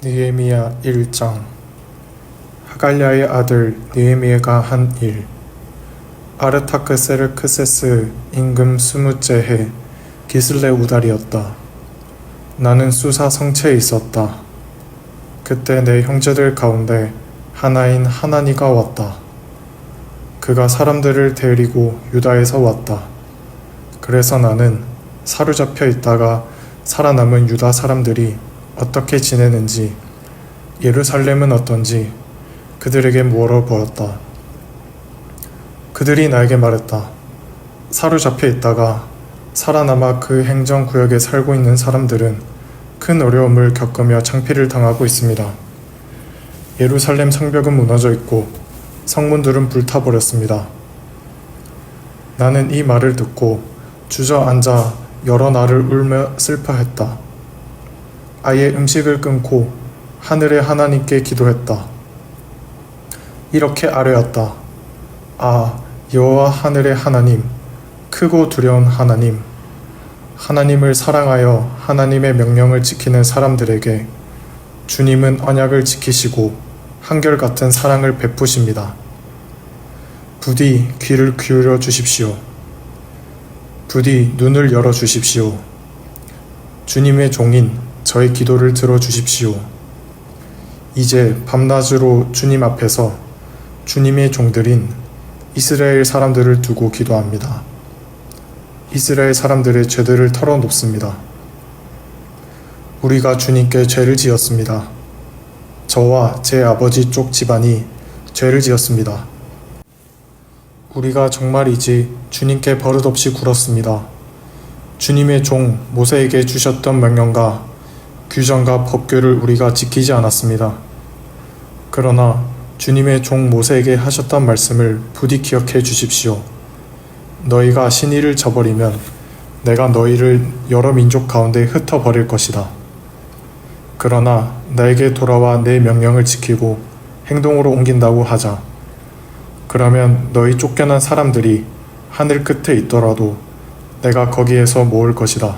느헤미야 1장. 하갈랴의 아들 느헤미야가 한 일. 아르타크세르크세스 임금 20째 해 기슬레 우달이었다. 나는 수사 성체에 있었다. 그때 내 형제들 가운데 하나인 하나니가 왔다. 그가 사람들을 데리고 유다에서 왔다. 그래서 나는 사로잡혀 있다가 살아남은 유다 사람들이 어떻게 지내는지, 예루살렘은 어떤지 그들에게 물어보았다. 그들이 나에게 말했다. 사로잡혀 있다가 살아남아 그 행정구역에 살고 있는 사람들은 큰 어려움을 겪으며 창피를 당하고 있습니다. 예루살렘 성벽은 무너져 있고 성문들은 불타버렸습니다. 나는 이 말을 듣고 주저앉아 여러 날을 울며 슬퍼했다. 아예 음식을 끊고 하늘의 하나님께 기도했다. 이렇게 아뢰었다. 아, 여호와 하늘의 하나님, 크고 두려운 하나님, 하나님을 사랑하여 하나님의 명령을 지키는 사람들에게 주님은 언약을 지키시고 한결같은 사랑을 베푸십니다. 부디 귀를 기울여 주십시오. 부디 눈을 열어 주십시오. 주님의 종인 저의 기도를 들어주십시오. 이제 밤낮으로 주님 앞에서 주님의 종들인 이스라엘 사람들을 두고 기도합니다. 이스라엘 사람들의 죄들을 털어놓습니다. 우리가 주님께 죄를 지었습니다. 저와 제 아버지 쪽 집안이 죄를 지었습니다. 우리가 정말이지 주님께 버릇없이 굴었습니다. 주님의 종 모세에게 주셨던 명령과 규정과 법규를 우리가 지키지 않았습니다. 그러나 주님의 종 모세에게 하셨던 말씀을 부디 기억해 주십시오. 너희가 신의를 저버리면 내가 너희를 여러 민족 가운데 흩어버릴 것이다. 그러나 나에게 돌아와 내 명령을 지키고 행동으로 옮긴다고 하자. 그러면 너희 쫓겨난 사람들이 하늘 끝에 있더라도 내가 거기에서 모을 것이다.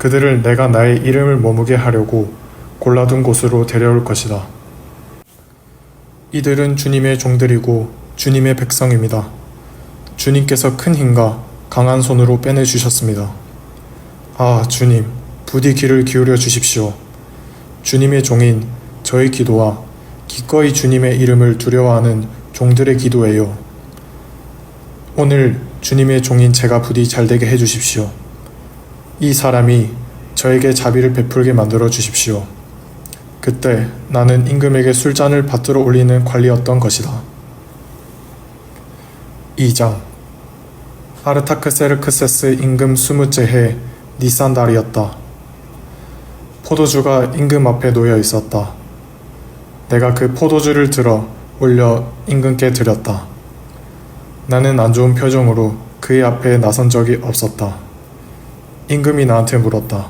그들을 내가 나의 이름을 머무게 하려고 골라둔 곳으로 데려올 것이다. 이들은 주님의 종들이고 주님의 백성입니다. 주님께서 큰 힘과 강한 손으로 빼내주셨습니다. 아, 주님, 부디 귀를 기울여 주십시오. 주님의 종인 저의 기도와 기꺼이 주님의 이름을 두려워하는 종들의 기도예요. 오늘 주님의 종인 제가 부디 잘되게 해주십시오. 이 사람이 저에게 자비를 베풀게 만들어 주십시오. 그때 나는 임금에게 술잔을 받들어 올리는 관리였던 것이다. 2장. 아르타크세르크세스 임금 20째 해 니산 달이었다. 포도주가 임금 앞에 놓여 있었다. 내가 그 포도주를 들어 올려 임금께 드렸다. 나는 안 좋은 표정으로 그의 앞에 나선 적이 없었다. 임금이 나한테 물었다.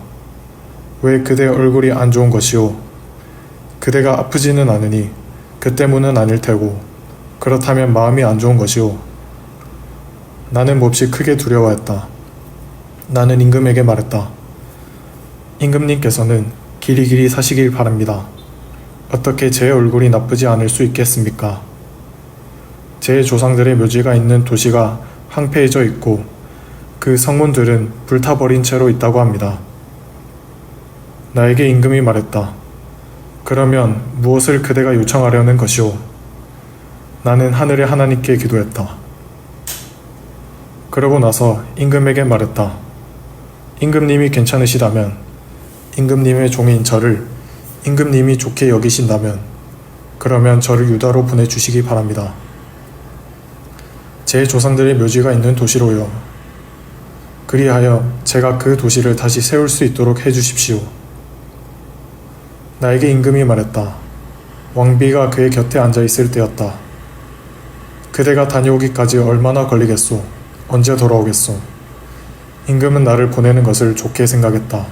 왜 그대 얼굴이 안 좋은 것이오? 그대가 아프지는 않으니 그 때문은 아닐 테고 그렇다면 마음이 안 좋은 것이오. 나는 몹시 크게 두려워했다. 나는 임금에게 말했다. 임금님께서는 길이길이 사시길 바랍니다. 어떻게 제 얼굴이 나쁘지 않을 수 있겠습니까? 제 조상들의 묘지가 있는 도시가 황폐해져 있고 그 성문들은 불타버린 채로 있다고 합니다. 나에게 임금이 말했다. 그러면 무엇을 그대가 요청하려는 것이오? 나는 하늘의 하나님께 기도했다. 그러고 나서 임금에게 말했다. 임금님이 괜찮으시다면, 임금님의 종인 저를 임금님이 좋게 여기신다면 그러면 저를 유다로 보내주시기 바랍니다. 제 조상들의 묘지가 있는 도시로요. 그리하여 제가 그 도시를 다시 세울 수 있도록 해주십시오. 나에게 임금이 말했다. 왕비가 그의 곁에 앉아있을 때였다. 그대가 다녀오기까지 얼마나 걸리겠소? 언제 돌아오겠소? 임금은 나를 보내는 것을 좋게 생각했다.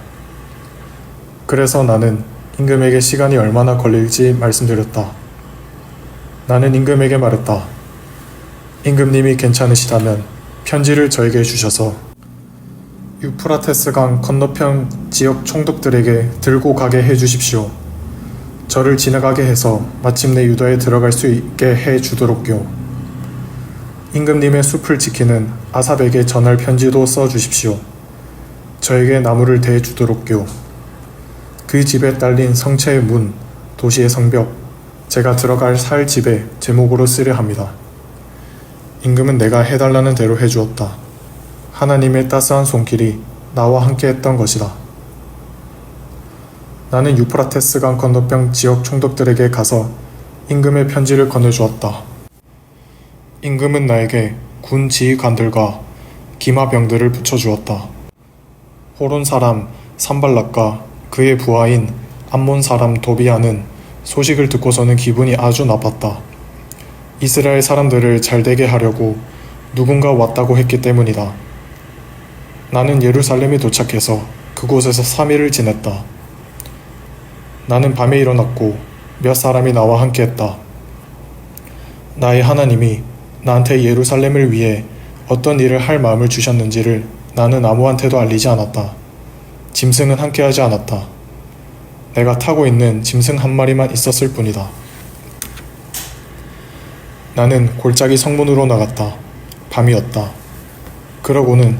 그래서 나는 임금에게 시간이 얼마나 걸릴지 말씀드렸다. 나는 임금에게 말했다. 임금님이 괜찮으시다면 편지를 저에게 주셔서 유프라테스강 건너편 지역 총독들에게 들고 가게 해주십시오. 저를 지나가게 해서 마침내 유다에 들어갈 수 있게 해 주도록요. 임금님의 숲을 지키는 아삽에게 전할 편지도 써 주십시오. 저에게 나무를 대해 주도록요. 그 집에 딸린 성체의 문, 도시의 성벽, 제가 들어갈 살 집의 제목으로 쓰려 합니다. 임금은 내가 해달라는 대로 해주었다. 하나님의 따스한 손길이 나와 함께 했던 것이다. 나는 유프라테스강 건너편 지역 총독들에게 가서 임금의 편지를 건네주었다. 임금은 나에게 군 지휘관들과 기마병들을 붙여주었다. 호론 사람 산발락과 그의 부하인 암몬 사람 도비아는 소식을 듣고서는 기분이 아주 나빴다. 이스라엘 사람들을 잘되게 하려고 누군가 왔다고 했기 때문이다. 나는 예루살렘에 도착해서 그곳에서 3일을 지냈다. 나는 밤에 일어났고 몇 사람이 나와 함께했다. 나의 하나님이 나한테 예루살렘을 위해 어떤 일을 할 마음을 주셨는지를 나는 아무한테도 알리지 않았다. 짐승은 함께하지 않았다. 내가 타고 있는 짐승 한 마리만 있었을 뿐이다. 나는 골짜기 성문으로 나갔다. 밤이었다. 그러고는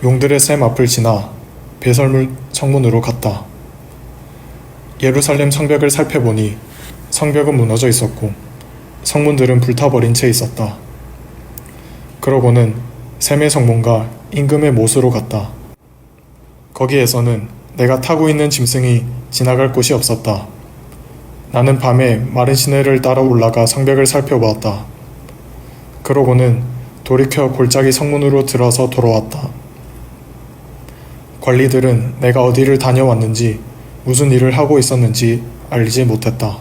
용들의 샘 앞을 지나 배설물 성문으로 갔다. 예루살렘 성벽을 살펴보니 성벽은 무너져 있었고 성문들은 불타버린 채 있었다. 그러고는 샘의 성문과 임금의 못으로 갔다. 거기에서는 내가 타고 있는 짐승이 지나갈 곳이 없었다. 나는 밤에 마른 시내를 따라 올라가 성벽을 살펴보았다. 그러고는 돌이켜 골짜기 성문으로 들어서 돌아왔다. 관리들은 내가 어디를 다녀왔는지 무슨 일을 하고 있었는지 알지 못했다.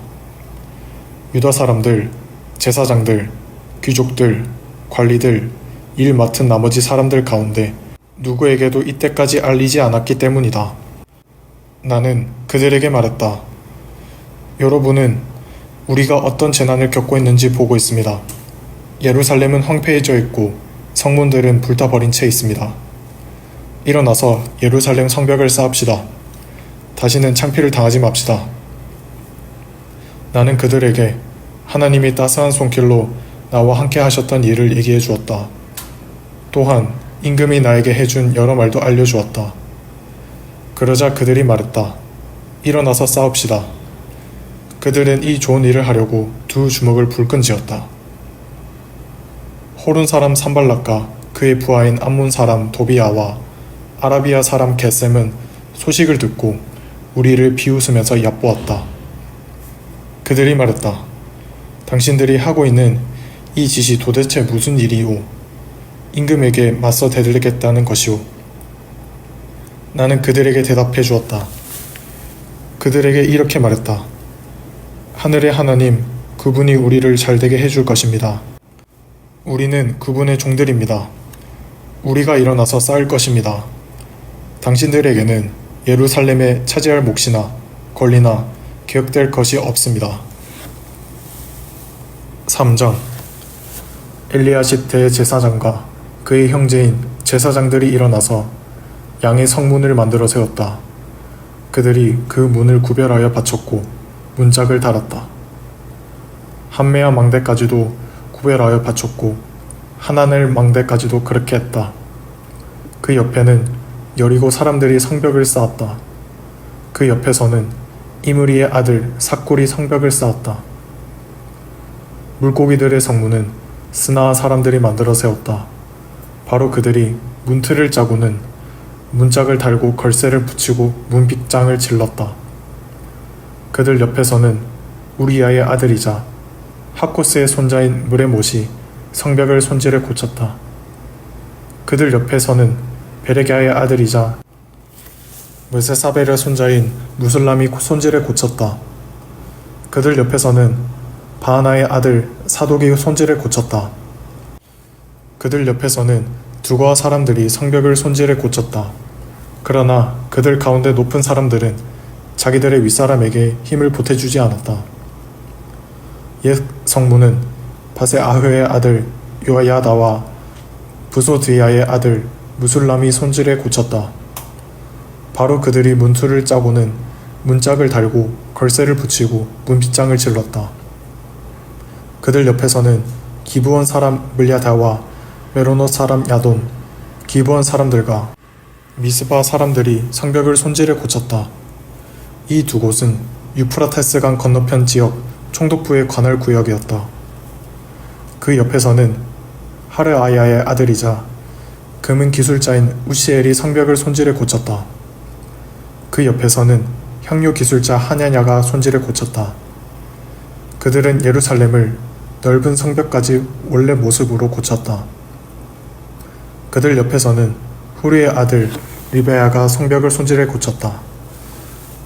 유다 사람들, 제사장들, 귀족들, 관리들, 일 맡은 나머지 사람들 가운데 누구에게도 이때까지 알리지 않았기 때문이다. 나는 그들에게 말했다. 여러분은 우리가 어떤 재난을 겪고 있는지 보고 있습니다. 예루살렘은 황폐해져 있고 성문들은 불타버린 채 있습니다. 일어나서 예루살렘 성벽을 쌓읍시다. 다시는 창피를 당하지 맙시다. 나는 그들에게 하나님이 따스한 손길로 나와 함께 하셨던 일을 얘기해 주었다. 또한 임금이 나에게 해준 여러 말도 알려주었다. 그러자 그들이 말했다. 일어나서 싸웁시다. 그들은 이 좋은 일을 하려고 두 주먹을 불끈쥐었다. 호른 사람 산발락과 그의 부하인 암몬 사람 도비아와 아라비아 사람 게셈은 소식을 듣고 우리를 비웃으면서 얕보았다. 그들이 말했다. 당신들이 하고 있는 이 짓이 도대체 무슨 일이오? 임금에게 맞서 대들겠다는 것이오. 나는 그들에게 대답해 주었다. 그들에게 이렇게 말했다. 하늘의 하나님, 그분이 우리를 잘되게 해줄 것입니다. 우리는 그분의 종들입니다. 우리가 일어나서 싸울 것입니다. 당신들에게는 예루살렘에 차지할 몫이나 권리나 기억될 것이 없습니다. 3장 엘리야십 대제사장과 그의 형제인 제사장들이 일어나서 양의 성문을 만들어 세웠다. 그들이 그 문을 구별하여 바쳤고 문짝을 달았다. 한메아 망대까지도 구별하여 바쳤고 하나넬 망대까지도 그렇게 했다. 그 옆에는 여리고 사람들이 성벽을 쌓았다. 그 옆에서는 이므리의 아들 삭골이 성벽을 쌓았다. 물고기들의 성문은 스나아 사람들이 만들어 세웠다. 바로 그들이 문틀을 짜고는 문짝을 달고 걸쇠를 붙이고 문빗장을 질렀다. 그들 옆에서는 우리야의 아들이자 하코스의 손자인 무레못이 성벽을 손질해 고쳤다. 그들 옆에서는 베레갸의 아들이자 무세사벨의 손자인 무술람이 손질해 고쳤다. 그들 옆에서는 바하나의 아들 사독이 손질해 고쳤다. 그들 옆에서는 두거와 사람들이 성벽을 손질해 고쳤다. 그러나 그들 가운데 높은 사람들은 자기들의 윗사람에게 힘을 보태주지 않았다. 옛 성문은 바세아흐의 아들 요야다와 부소드야의 아들 무술람이 손질해 고쳤다. 바로 그들이 문틀을 짜고는 문짝을 달고 걸쇠를 붙이고 문빗장을 질렀다. 그들 옆에서는 기브온 사람 물야다와 메로노 사람 야돈, 기브온 사람들과 미스바 사람들이 성벽을 손질해 고쳤다. 이 두 곳은 유프라테스강 건너편 지역 총독부의 관할 구역이었다. 그 옆에서는 하르아야의 아들이자 금은 기술자인 우시엘이 성벽을 손질해 고쳤다. 그 옆에서는 향료 기술자 하냐냐가 손질해 고쳤다. 그들은 예루살렘을 넓은 성벽까지 원래 모습으로 고쳤다. 그들 옆에서는 후리의 아들 리베야가 성벽을 손질해 고쳤다.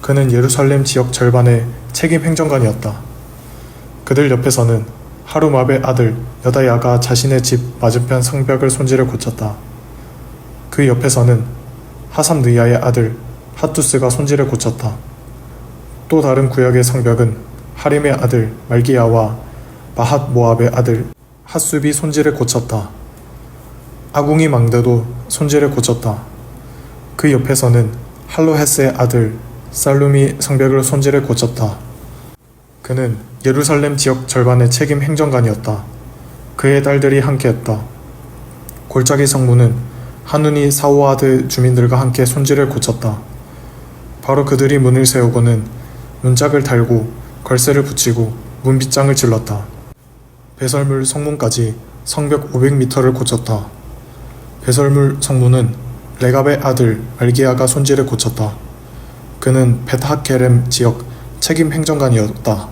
그는 예루살렘 지역 절반의 책임 행정관이었다. 그들 옆에서는 하루맙의 아들 여다야가 자신의 집 맞은편 성벽을 손질해 고쳤다. 그 옆에서는 하삼느야의 아들 핫투스가 손질해 고쳤다. 또 다른 구역의 성벽은 하림의 아들 말기야와 마핫 모압의 아들 핫숲이 손질해 고쳤다. 아궁이 망대도 손질해 고쳤다. 그 옆에서는 할로헤스의 아들 살룸이 성벽을 손질해 고쳤다. 그는 예루살렘 지역 절반의 책임 행정관이었다. 그의 딸들이 함께했다. 골짜기 성문은 하눈이 사우아드 주민들과 함께 손질해 고쳤다. 바로 그들이 문을 세우고는 문짝을 달고 걸쇠를 붙이고 문빗장을 질렀다. 배설물 성문까지 성벽 500m를 고쳤다. 배설물 성문은 레갑의 아들 말기야가 손질해 고쳤다. 그는 벳하케렘 지역 책임 행정관이었다.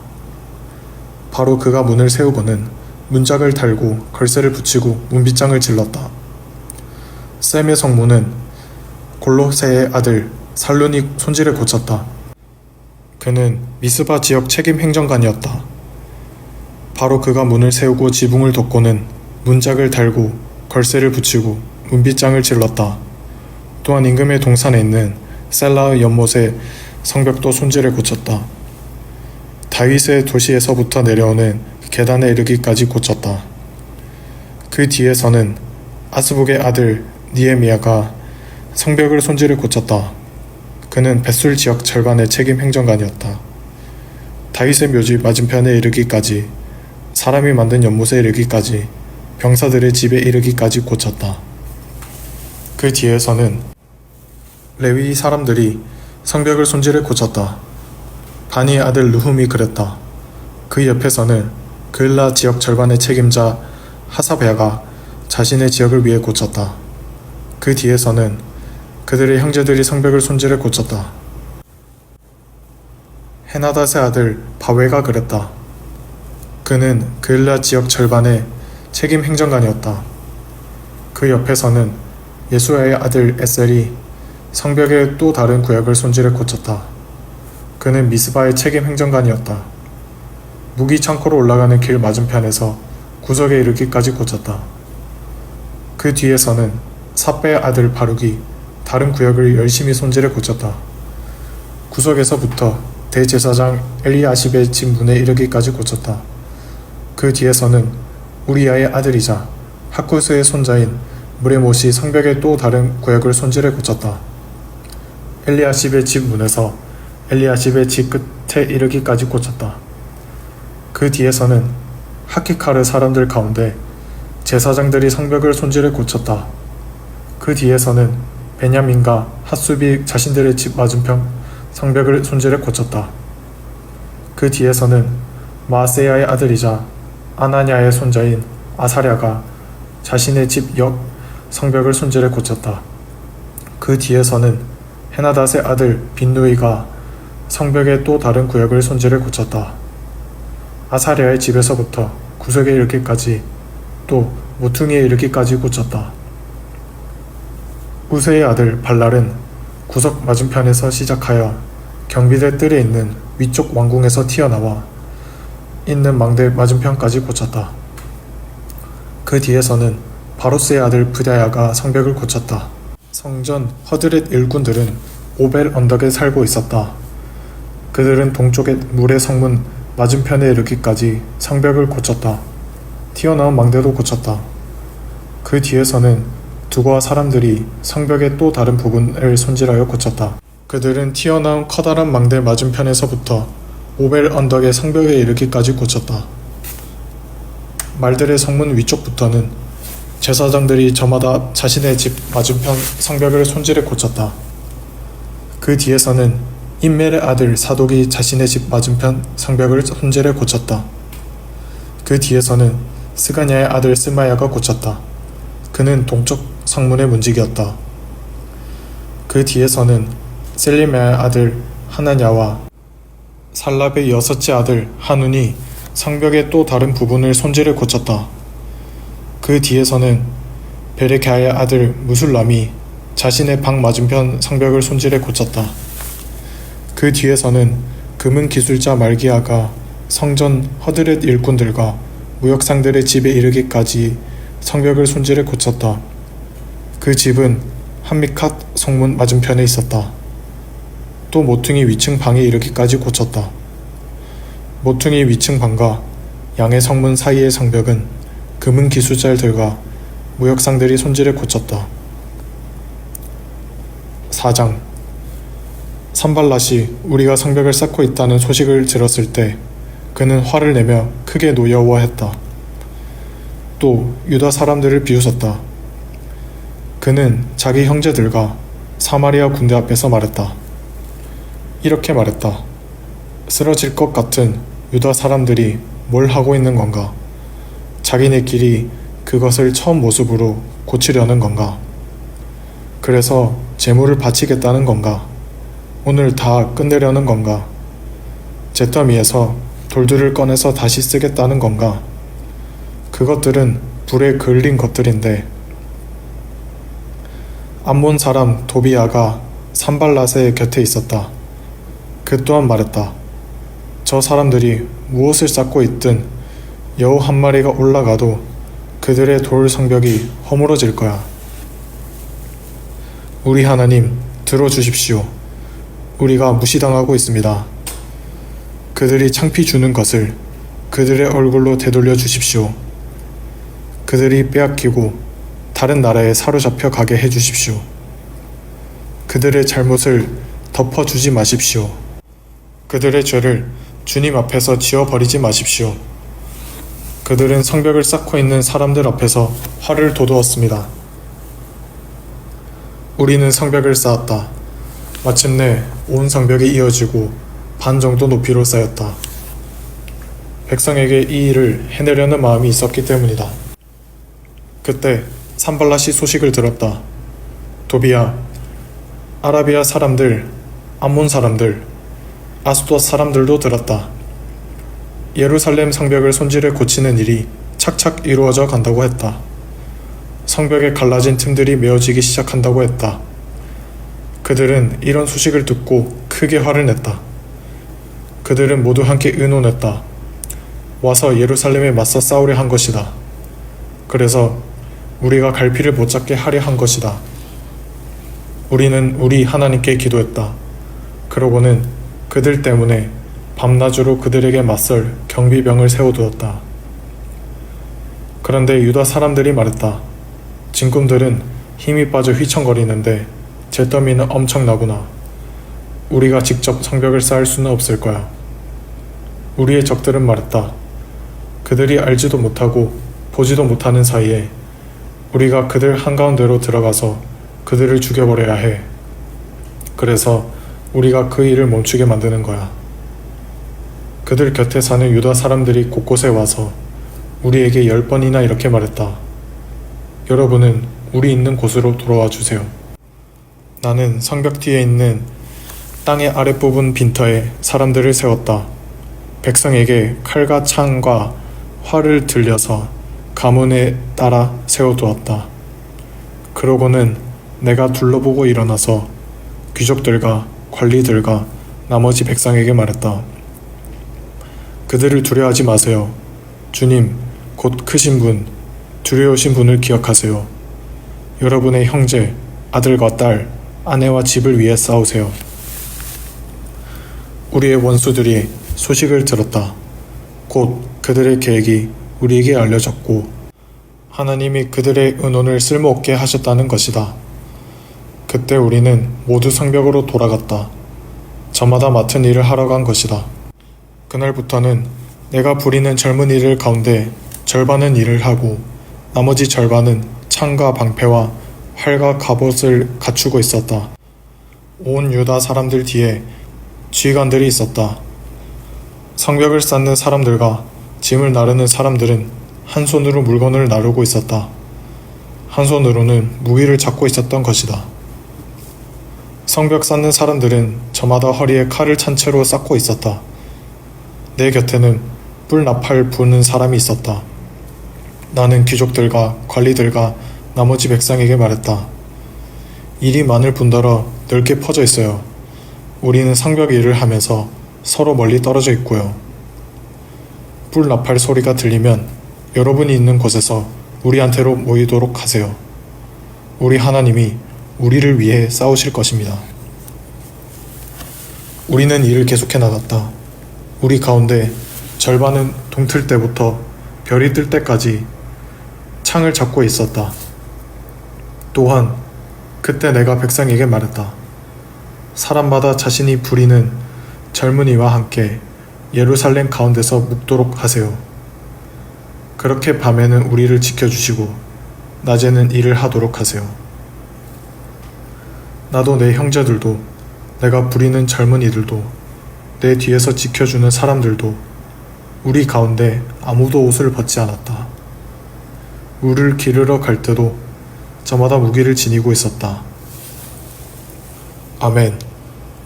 바로 그가 문을 세우고는 문짝을 달고 걸쇠를 붙이고 문빗장을 질렀다. 셈의 성문은 골로세의 아들 살룬이 손질해 고쳤다. 그는 미스바 지역 책임 행정관이었다. 바로 그가 문을 세우고 지붕을 덮고는 문짝을 달고 걸쇠를 붙이고 문빗장을 질렀다. 또한 임금의 동산에 있는 셀라의 연못의 성벽도 손질해 고쳤다. 다윗의 도시에서부터 내려오는 계단에 이르기까지 고쳤다. 그 뒤에서는 아스북의 아들 니에미야가 성벽을 손질해 고쳤다. 그는 벳술 지역 절반의 책임 행정관이었다. 다윗의 묘지 맞은편에 이르기까지, 사람이 만든 연못에 이르기까지, 병사들의 집에 이르기까지 고쳤다. 그 뒤에서는 레위 사람들이 성벽을 손질해 고쳤다. 바니의 아들 르훔이 그랬다. 그 옆에서는 그일라 지역 절반의 책임자 하사베아가 자신의 지역을 위해 고쳤다. 그 뒤에서는 그들의 형제들이 성벽을 손질해 고쳤다. 헤나닷의 아들 바웨가 그랬다. 그는 그일라 지역 절반의 책임 행정관이었다. 그 옆에서는 예수야의 아들 에셀이 성벽의 또 다른 구역을 손질해 고쳤다. 그는 미스바의 책임 행정관이었다. 무기 창고로 올라가는 길 맞은편에서 구석에 이르기까지 고쳤다. 그 뒤에서는 삿배의 아들 바룩이 다른 구역을 열심히 손질해 고쳤다. 구석에서부터 대제사장 엘리야십의 집 문에 이르기까지 고쳤다. 그 뒤에서는 우리야의 아들이자 하쿠스의 손자인 무레못이 성벽의 또 다른 구역을 손질해 고쳤다. 엘리야십의 집 문에서 엘리야십의 집 끝에 이르기까지 고쳤다. 그 뒤에서는 하키카르 사람들 가운데 제사장들이 성벽을 손질해 고쳤다. 그 뒤에서는 베냐민과 핫숲이 자신들의 집 맞은편 성벽을 손질해 고쳤다. 그 뒤에서는 마세야의 아들이자 아나냐의 손자인 아사랴가 자신의 집 옆 성벽을 손질해 고쳤다. 그 뒤에서는 헤나닷의 아들 빈누이가 성벽의 또 다른 구역을 손질해 고쳤다. 아사랴의 집에서부터 구석에 이르기까지 또 모퉁이에 이르기까지 고쳤다. 우세의 아들 발랄은 구석 맞은편에서 시작하여 경비대 뜰에 있는 위쪽 왕궁에서 튀어나와 있는 망대 맞은편까지 고쳤다. 그 뒤에서는 바로스의 아들 브다야가 성벽을 고쳤다. 성전 허드렛 일꾼들은 오벨 언덕에 살고 있었다. 그들은 동쪽의 물의 성문 맞은편에 이르기까지 성벽을 고쳤다. 튀어나온 망대도 고쳤다. 그 뒤에서는 두고와 사람들이 성벽의 또 다른 부분을 손질하여 고쳤다. 그들은 튀어나온 커다란 망대 맞은편에서부터 오벨 언덕의 성벽에 이르기까지 꽂혔다. 말들의 성문 위쪽부터는 제사장들이 저마다 자신의 집 맞은편 성벽을 손질해 고쳤다. 그 뒤에서는 임멜의 아들 사독이 자신의 집 맞은편 성벽을 손질해 고쳤다. 그 뒤에서는 스가냐의 아들 스마야가 고쳤다. 그는 동쪽 성문의 문지기였다. 그 뒤에서는 셀리메의 아들 하나냐와 살랍의 여섯째 아들 한운이 성벽의 또 다른 부분을 손질해 고쳤다. 그 뒤에서는 베레캬의 아들 무술람이 자신의 방 맞은편 성벽을 손질해 고쳤다. 그 뒤에서는 금은 기술자 말기야가 성전 허드렛 일꾼들과 무역상들의 집에 이르기까지 성벽을 손질해 고쳤다. 그 집은 한미캇 성문 맞은편에 있었다. 또 모퉁이 위층 방에 이르기까지 고쳤다. 모퉁이 위층 방과 양의 성문 사이의 성벽은 금은 기술자들과 무역상들이 손질해 고쳤다. 4장 산발랏이 우리가 성벽을 쌓고 있다는 소식을 들었을 때 그는 화를 내며 크게 노여워했다. 또 유다 사람들을 비웃었다. 그는 자기 형제들과 사마리아 군대 앞에서 말했다. 이렇게 말했다. 쓰러질 것 같은 유다 사람들이 뭘 하고 있는 건가? 자기네끼리 그것을 처음 모습으로 고치려는 건가? 그래서 재물을 바치겠다는 건가? 오늘 다 끝내려는 건가? 잿더미에서 돌들을 꺼내서 다시 쓰겠다는 건가? 그것들은 불에 그을린 것들인데. 암몬 사람 도비야가 산발랏의 곁에 있었다. 그 또한 말했다. 저 사람들이 무엇을 쌓고 있든 여우 한 마리가 올라가도 그들의 돌 성벽이 허물어질 거야. 우리 하나님 들어주십시오. 우리가 무시당하고 있습니다. 그들이 창피 주는 것을 그들의 얼굴로 되돌려 주십시오. 그들이 빼앗기고 다른 나라에 사로잡혀 가게 해주십시오. 그들의 잘못을 덮어주지 마십시오. 그들의 죄를 주님 앞에서 지워버리지 마십시오. 그들은 성벽을 쌓고 있는 사람들 앞에서 화를 돋우었습니다. 우리는 성벽을 쌓았다. 마침내 온 성벽이 이어지고 반 정도 높이로 쌓였다. 백성에게 이 일을 해내려는 마음이 있었기 때문이다. 그때 산발랏이 소식을 들었다. 도비야, 아라비아 사람들, 암몬 사람들, 아스돗 사람들도 들었다. 예루살렘 성벽을 손질해 고치는 일이 착착 이루어져 간다고 했다. 성벽에 갈라진 틈들이 메워지기 시작한다고 했다. 그들은 이런 소식을 듣고 크게 화를 냈다. 그들은 모두 함께 의논했다. 와서 예루살렘에 맞서 싸우려 한 것이다. 그래서 우리가 갈피를 못 잡게 하려 한 것이다. 우리는 우리 하나님께 기도했다. 그러고는 그들 때문에 밤낮으로 그들에게 맞설 경비병을 세워두었다. 그런데 유다 사람들이 말했다. 진꿈들은 힘이 빠져 휘청거리는데 잿더미는 엄청나구나. 우리가 직접 성벽을 쌓을 수는 없을 거야. 우리의 적들은 말했다. 그들이 알지도 못하고 보지도 못하는 사이에 우리가 그들 한가운데로 들어가서 그들을 죽여버려야 해. 그래서 우리가 그 일을 멈추게 만드는 거야. 그들 곁에 사는 유다 사람들이 곳곳에 와서 우리에게 10번이나 이렇게 말했다. 여러분은 우리 있는 곳으로 돌아와 주세요. 나는 성벽 뒤에 있는 땅의 아랫부분 빈터에 사람들을 세웠다. 백성에게 칼과 창과 활을 들려서 가문에 따라 세워두었다. 그러고는 내가 둘러보고 일어나서 귀족들과 관리들과 나머지 백성에게 말했다. 그들을 두려워하지 마세요. 주님, 곧 크신 분, 두려우신 분을 기억하세요. 여러분의 형제, 아들과 딸, 아내와 집을 위해 싸우세요. 우리의 원수들이 소식을 들었다. 곧 그들의 계획이 우리에게 알려졌고 하나님이 그들의 의논을 쓸모없게 하셨다는 것이다. 그때 우리는 모두 성벽으로 돌아갔다. 저마다 맡은 일을 하러 간 것이다. 그날부터는 내가 부리는 젊은이들 가운데 절반은 일을 하고 나머지 절반은 창과 방패와 활과 갑옷을 갖추고 있었다. 온 유다 사람들 뒤에 지휘관들이 있었다. 성벽을 쌓는 사람들과 짐을 나르는 사람들은 한 손으로 물건을 나르고 있었다. 한 손으로는 무기를 잡고 있었던 것이다. 성벽 쌓는 사람들은 저마다 허리에 칼을 찬 채로 쌓고 있었다. 내 곁에는 뿔나팔 부는 사람이 있었다. 나는 귀족들과 관리들과 나머지 백성에게 말했다. 일이 많을 뿐더러 넓게 퍼져 있어요. 우리는 성벽 일을 하면서 서로 멀리 떨어져 있고요. 뿔나팔 소리가 들리면 여러분이 있는 곳에서 우리한테로 모이도록 하세요. 우리 하나님이 우리를 위해 싸우실 것입니다. 우리는 일을 계속해 나갔다. 우리 가운데 절반은 동틀 때부터 별이 뜰 때까지 창을 잡고 있었다. 또한 그때 내가 백성에게 말했다. 사람마다 자신이 부리는 젊은이와 함께 예루살렘 가운데서 묵도록 하세요. 그렇게 밤에는 우리를 지켜주시고 낮에는 일을 하도록 하세요. 나도 내 형제들도 내가 부리는 젊은이들도 내 뒤에서 지켜주는 사람들도 우리 가운데 아무도 옷을 벗지 않았다. 물을 기르러 갈 때도 저마다 무기를 지니고 있었다. 아멘.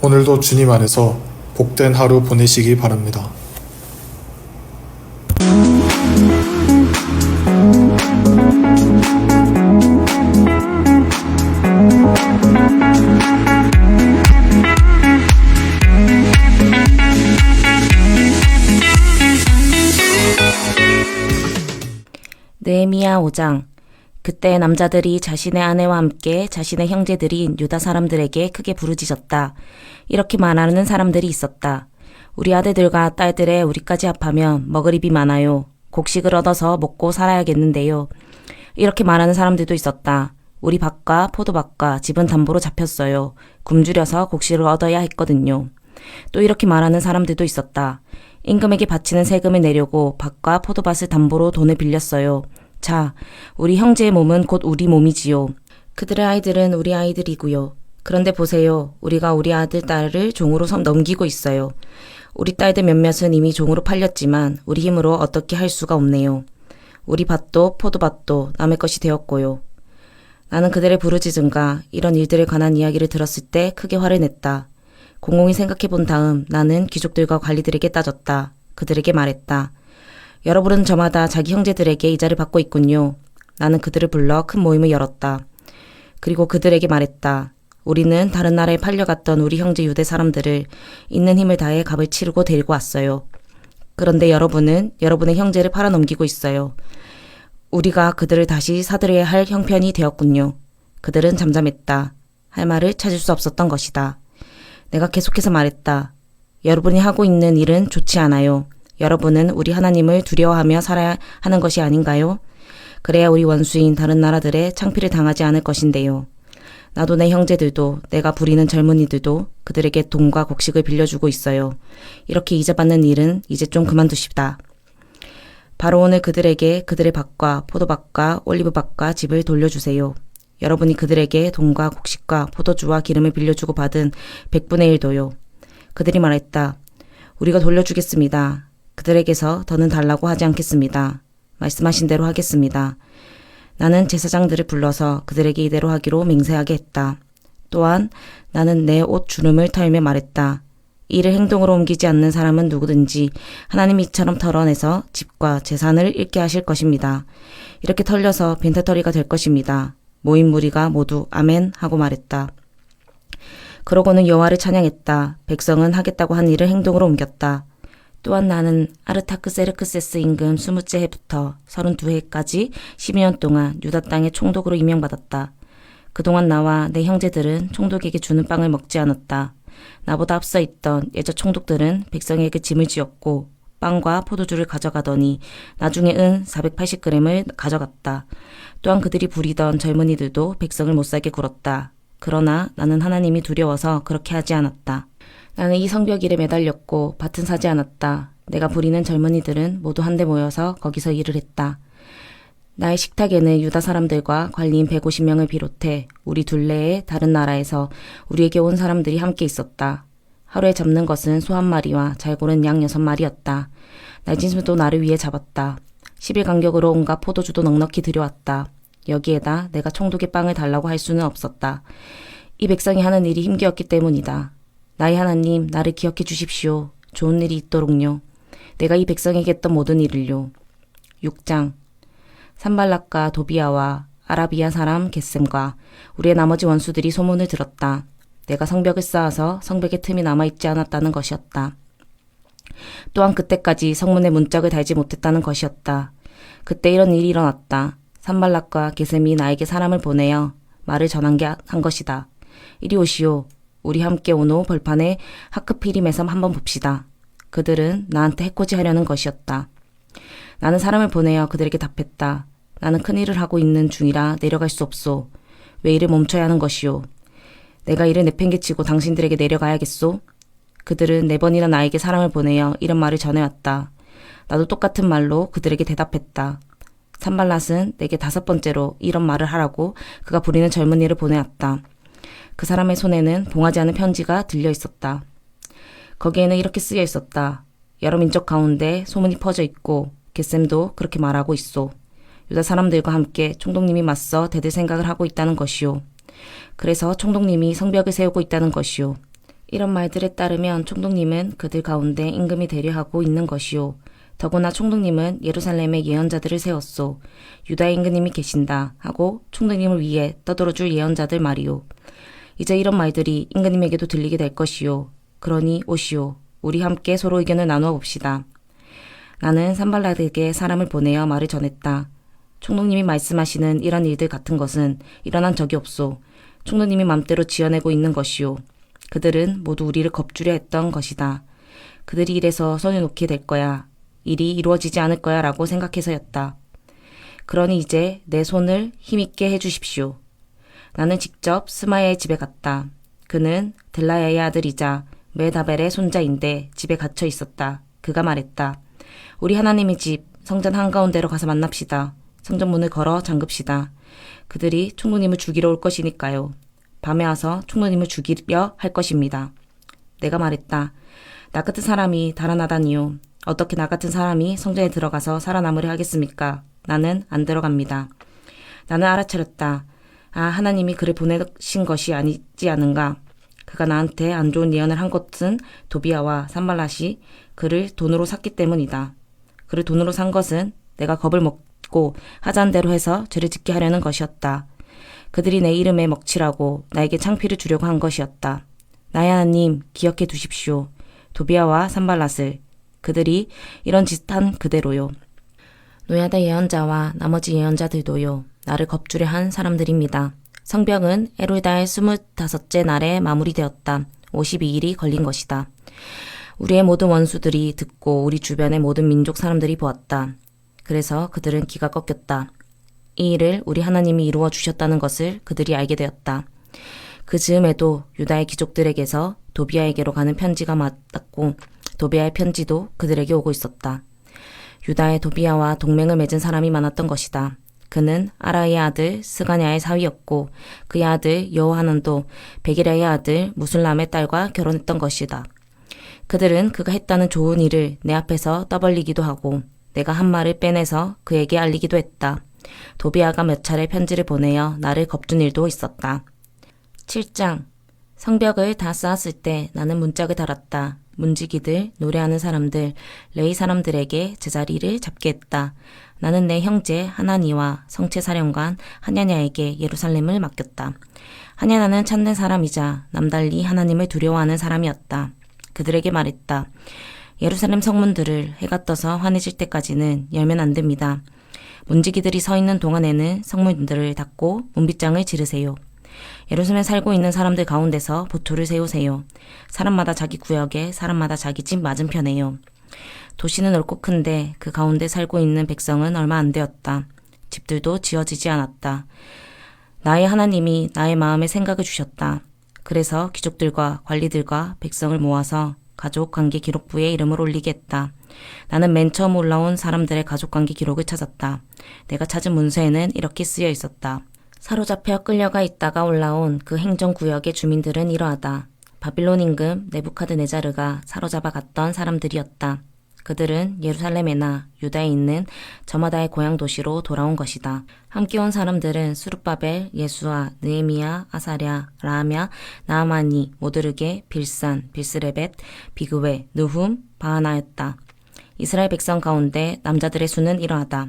오늘도 주님 안에서 복된 하루 보내시기 바랍니다. 느헤미야 5장. 그때 남자들이 자신의 아내와 함께 자신의 형제들인 유다 사람들에게 크게 부르짖었다. 이렇게 말하는 사람들이 있었다. 우리 아들들과 딸들의 우리까지 합하면 먹을 입이 많아요. 곡식을 얻어서 먹고 살아야겠는데요. 이렇게 말하는 사람들도 있었다. 우리 밭과 포도밭과 집은 담보로 잡혔어요. 굶주려서 곡식을 얻어야 했거든요. 또 이렇게 말하는 사람들도 있었다. 임금에게 바치는 세금을 내려고 밭과 포도밭을 담보로 돈을 빌렸어요. 자, 우리 형제의 몸은 곧 우리 몸이지요. 그들의 아이들은 우리 아이들이고요. 그런데 보세요. 우리가 우리 아들, 딸을 종으로 넘기고 있어요. 우리 딸들 몇몇은 이미 종으로 팔렸지만 우리 힘으로 어떻게 할 수가 없네요. 우리 밭도 포도밭도 남의 것이 되었고요. 나는 그들의 부르짖음과 이런 일들에 관한 이야기를 들었을 때 크게 화를 냈다. 공공히 생각해 본 다음 나는 귀족들과 관리들에게 따졌다. 그들에게 말했다. 여러분은 저마다 자기 형제들에게 이자를 받고 있군요. 나는 그들을 불러 큰 모임을 열었다. 그리고 그들에게 말했다. 우리는 다른 나라에 팔려갔던 우리 형제 유대 사람들을 있는 힘을 다해 값을 치르고 데리고 왔어요. 그런데 여러분은 여러분의 형제를 팔아넘기고 있어요. 우리가 그들을 다시 사들여야 할 형편이 되었군요. 그들은 잠잠했다. 할 말을 찾을 수 없었던 것이다. 내가 계속해서 말했다. 여러분이 하고 있는 일은 좋지 않아요. 여러분은 우리 하나님을 두려워하며 살아야 하는 것이 아닌가요? 그래야 우리 원수인 다른 나라들의 창피를 당하지 않을 것인데요. 나도 내 형제들도 내가 부리는 젊은이들도 그들에게 돈과 곡식을 빌려주고 있어요. 이렇게 이자받는 일은 이제 좀 그만두십다. 바로 오늘 그들에게 그들의 밭과 포도밭과 올리브밭과 집을 돌려주세요. 여러분이 그들에게 돈과 곡식과 포도주와 기름을 빌려주고 받은 100분의 1도요. 그들이 말했다. 우리가 돌려주겠습니다. 그들에게서 더는 달라고 하지 않겠습니다. 말씀하신 대로 하겠습니다. 나는 제사장들을 불러서 그들에게 이대로 하기로 맹세하게 했다. 또한 나는 내 옷 주름을 털며 말했다. 이를 행동으로 옮기지 않는 사람은 누구든지 하나님이 이처럼 털어내서 집과 재산을 잃게 하실 것입니다. 이렇게 털려서 빈털터리가 될 것입니다. 모인 무리가 모두 아멘 하고 말했다. 그러고는 여호와를 찬양했다. 백성은 하겠다고 한 일을 행동으로 옮겼다. 또한 나는 아르타크세르크세스 임금 20째 해부터 32해까지 12년 동안 유다 땅의 총독으로 임명받았다. 그동안 나와 내 형제들은 총독에게 주는 빵을 먹지 않았다. 나보다 앞서 있던 예저 총독들은 백성에게 짐을 지었고 빵과 포도주를 가져가더니 나중에 은 480g을 가져갔다. 또한 그들이 부리던 젊은이들도 백성을 못살게 굴었다. 그러나 나는 하나님이 두려워서 그렇게 하지 않았다. 나는 이 성벽 일에 매달렸고 밭은 사지 않았다. 내가 부리는 젊은이들은 모두 한데 모여서 거기서 일을 했다. 나의 식탁에는 유다 사람들과 관리인 150명을 비롯해 우리 둘레의 다른 나라에서 우리에게 온 사람들이 함께 있었다. 하루에 잡는 것은 소 한 마리와 잘 고른 양 6마리였다. 날짐승도 나를 위해 잡았다. 10일 간격으로 온갖 포도주도 넉넉히 들여왔다. 여기에다 내가 총독의 빵을 달라고 할 수는 없었다. 이 백성이 하는 일이 힘겨웠기 때문이다. 나의 하나님, 나를 기억해 주십시오. 좋은 일이 있도록요. 내가 이 백성에게 했던 모든 일을요. 6장. 산발락과 도비아와 아라비아 사람 겟셈과 우리의 나머지 원수들이 소문을 들었다. 내가 성벽을 쌓아서 성벽의 틈이 남아있지 않았다는 것이었다. 또한 그때까지 성문에 문짝을 달지 못했다는 것이었다. 그때 이런 일이 일어났다. 산발락과 겟셈이 나에게 사람을 보내어 말을 전한 것이다. 이리 오시오. 우리 함께 온 후 벌판에 하크피림에서 한번 봅시다. 그들은 나한테 해코지 하려는 것이었다. 나는 사람을 보내어 그들에게 답했다. 나는 큰일을 하고 있는 중이라 내려갈 수 없소. 왜 일을 멈춰야 하는 것이오. 내가 일을 내팽개치고 당신들에게 내려가야겠소? 그들은 4번이나 나에게 사람을 보내어 이런 말을 전해왔다. 나도 똑같은 말로 그들에게 대답했다. 산발랏은 내게 5번째로 이런 말을 하라고 그가 부리는 젊은이를 보내왔다. 그 사람의 손에는 봉하지 않은 편지가 들려 있었다. 거기에는 이렇게 쓰여 있었다. 여러 민족 가운데 소문이 퍼져 있고 겟셈도 그렇게 말하고 있소. 유다 사람들과 함께 총독님이 맞서 대들 생각을 하고 있다는 것이오. 그래서 총독님이 성벽을 세우고 있다는 것이오. 이런 말들에 따르면 총독님은 그들 가운데 임금이 되려 하고 있는 것이오. 더구나 총독님은 예루살렘에 예언자들을 세웠소. 유다의 임금님이 계신다 하고 총독님을 위해 떠들어줄 예언자들 말이오. 이제 이런 말들이 임금님에게도 들리게 될 것이오. 그러니 오시오. 우리 함께 서로 의견을 나누어 봅시다. 나는 산발랏에게 사람을 보내어 말을 전했다. 총독님이 말씀하시는 이런 일들 같은 것은 일어난 적이 없소. 총독님이 맘대로 지어내고 있는 것이오. 그들은 모두 우리를 겁주려 했던 것이다. 그들이 이래서 손을 놓게 될 거야. 일이 이루어지지 않을 거야 라고 생각해서였다. 그러니 이제 내 손을 힘있게 해주십시오. 나는 직접 스마야의 집에 갔다. 그는 델라야의 아들이자 메다벨의 손자인데 집에 갇혀 있었다. 그가 말했다. 우리 하나님의 집 성전 한가운데로 가서 만납시다. 성전 문을 걸어 잠급시다. 그들이 총독님을 죽이러 올 것이니까요. 밤에 와서 총독님을 죽이려 할 것입니다. 내가 말했다. 나 같은 사람이 달아나다니요. 어떻게 나 같은 사람이 성전에 들어가서 살아남으려 하겠습니까? 나는 안 들어갑니다. 나는 알아차렸다. 아, 하나님이 그를 보내신 것이 아니지 않은가. 그가 나한테 안 좋은 예언을 한 것은 도비아와 산발랏이 그를 돈으로 샀기 때문이다. 그를 돈으로 산 것은 내가 겁을 먹고 하자는 대로 해서 죄를 짓게 하려는 것이었다. 그들이 내 이름에 먹칠하고 나에게 창피를 주려고 한 것이었다. 나의 하나님 기억해 두십시오. 도비아와 산발랏을. 그들이 이런 짓 한 그대로요. 노야다 예언자와 나머지 예언자들도요. 나를 겁주려 한 사람들입니다. 성벽은 에루달 25째 날에 마무리되었다. 52일이 걸린 것이다. 우리의 모든 원수들이 듣고 우리 주변의 모든 민족 사람들이 보았다. 그래서 그들은 기가 꺾였다. 이 일을 우리 하나님이 이루어 주셨다는 것을 그들이 알게 되었다. 그 즈음에도 유다의 귀족들에게서 도비아에게로 가는 편지가 왔고 도비아의 편지도 그들에게 오고 있었다. 유다의 도비아와 동맹을 맺은 사람이 많았던 것이다. 그는 아라의 아들 스가냐의 사위였고 그의 아들 여호하난도 베기랴의 아들 무술람의 딸과 결혼했던 것이다. 그들은 그가 했다는 좋은 일을 내 앞에서 떠벌리기도 하고 내가 한 말을 빼내서 그에게 알리기도 했다. 도비아가 몇 차례 편지를 보내어 나를 겁준 일도 있었다. 7장. 성벽을 다 쌓았을 때 나는 문짝을 달았다. 문지기들, 노래하는 사람들, 레위 사람들에게 제자리를 잡게 했다. 나는 내 형제 하나니와 성체사령관 하냐냐에게 예루살렘을 맡겼다. 하냐냐는 참된 사람이자 남달리 하나님을 두려워하는 사람이었다. 그들에게 말했다. 예루살렘 성문들을 해가 떠서 환해질 때까지는 열면 안 됩니다. 문지기들이 서 있는 동안에는 성문들을 닫고 문빗장을 지르세요. 예루살렘에 살고 있는 사람들 가운데서 보초를 세우세요. 사람마다 자기 구역에 사람마다 자기 집 맞은편에요. 도시는 넓고 큰데 그 가운데 살고 있는 백성은 얼마 안 되었다. 집들도 지어지지 않았다. 나의 하나님이 나의 마음에 생각을 주셨다. 그래서 귀족들과 관리들과 백성을 모아서 가족관계 기록부에 이름을 올리게 했다. 나는 맨 처음 올라온 사람들의 가족관계 기록을 찾았다. 내가 찾은 문서에는 이렇게 쓰여 있었다. 사로잡혀 끌려가 있다가 올라온 그 행정구역의 주민들은 이러하다. 바빌론 임금 네부카드네자르가 사로잡아 갔던 사람들이었다. 그들은 예루살렘에나 유다에 있는 저마다의 고향 도시로 돌아온 것이다. 함께 온 사람들은 수룹바벨, 예수아, 느헤미야, 아사랴, 라하냐, 나아마니, 모드르게, 빌산, 빌스레벳, 비그웨, 느훔, 바하나였다. 이스라엘 백성 가운데 남자들의 수는 이러하다.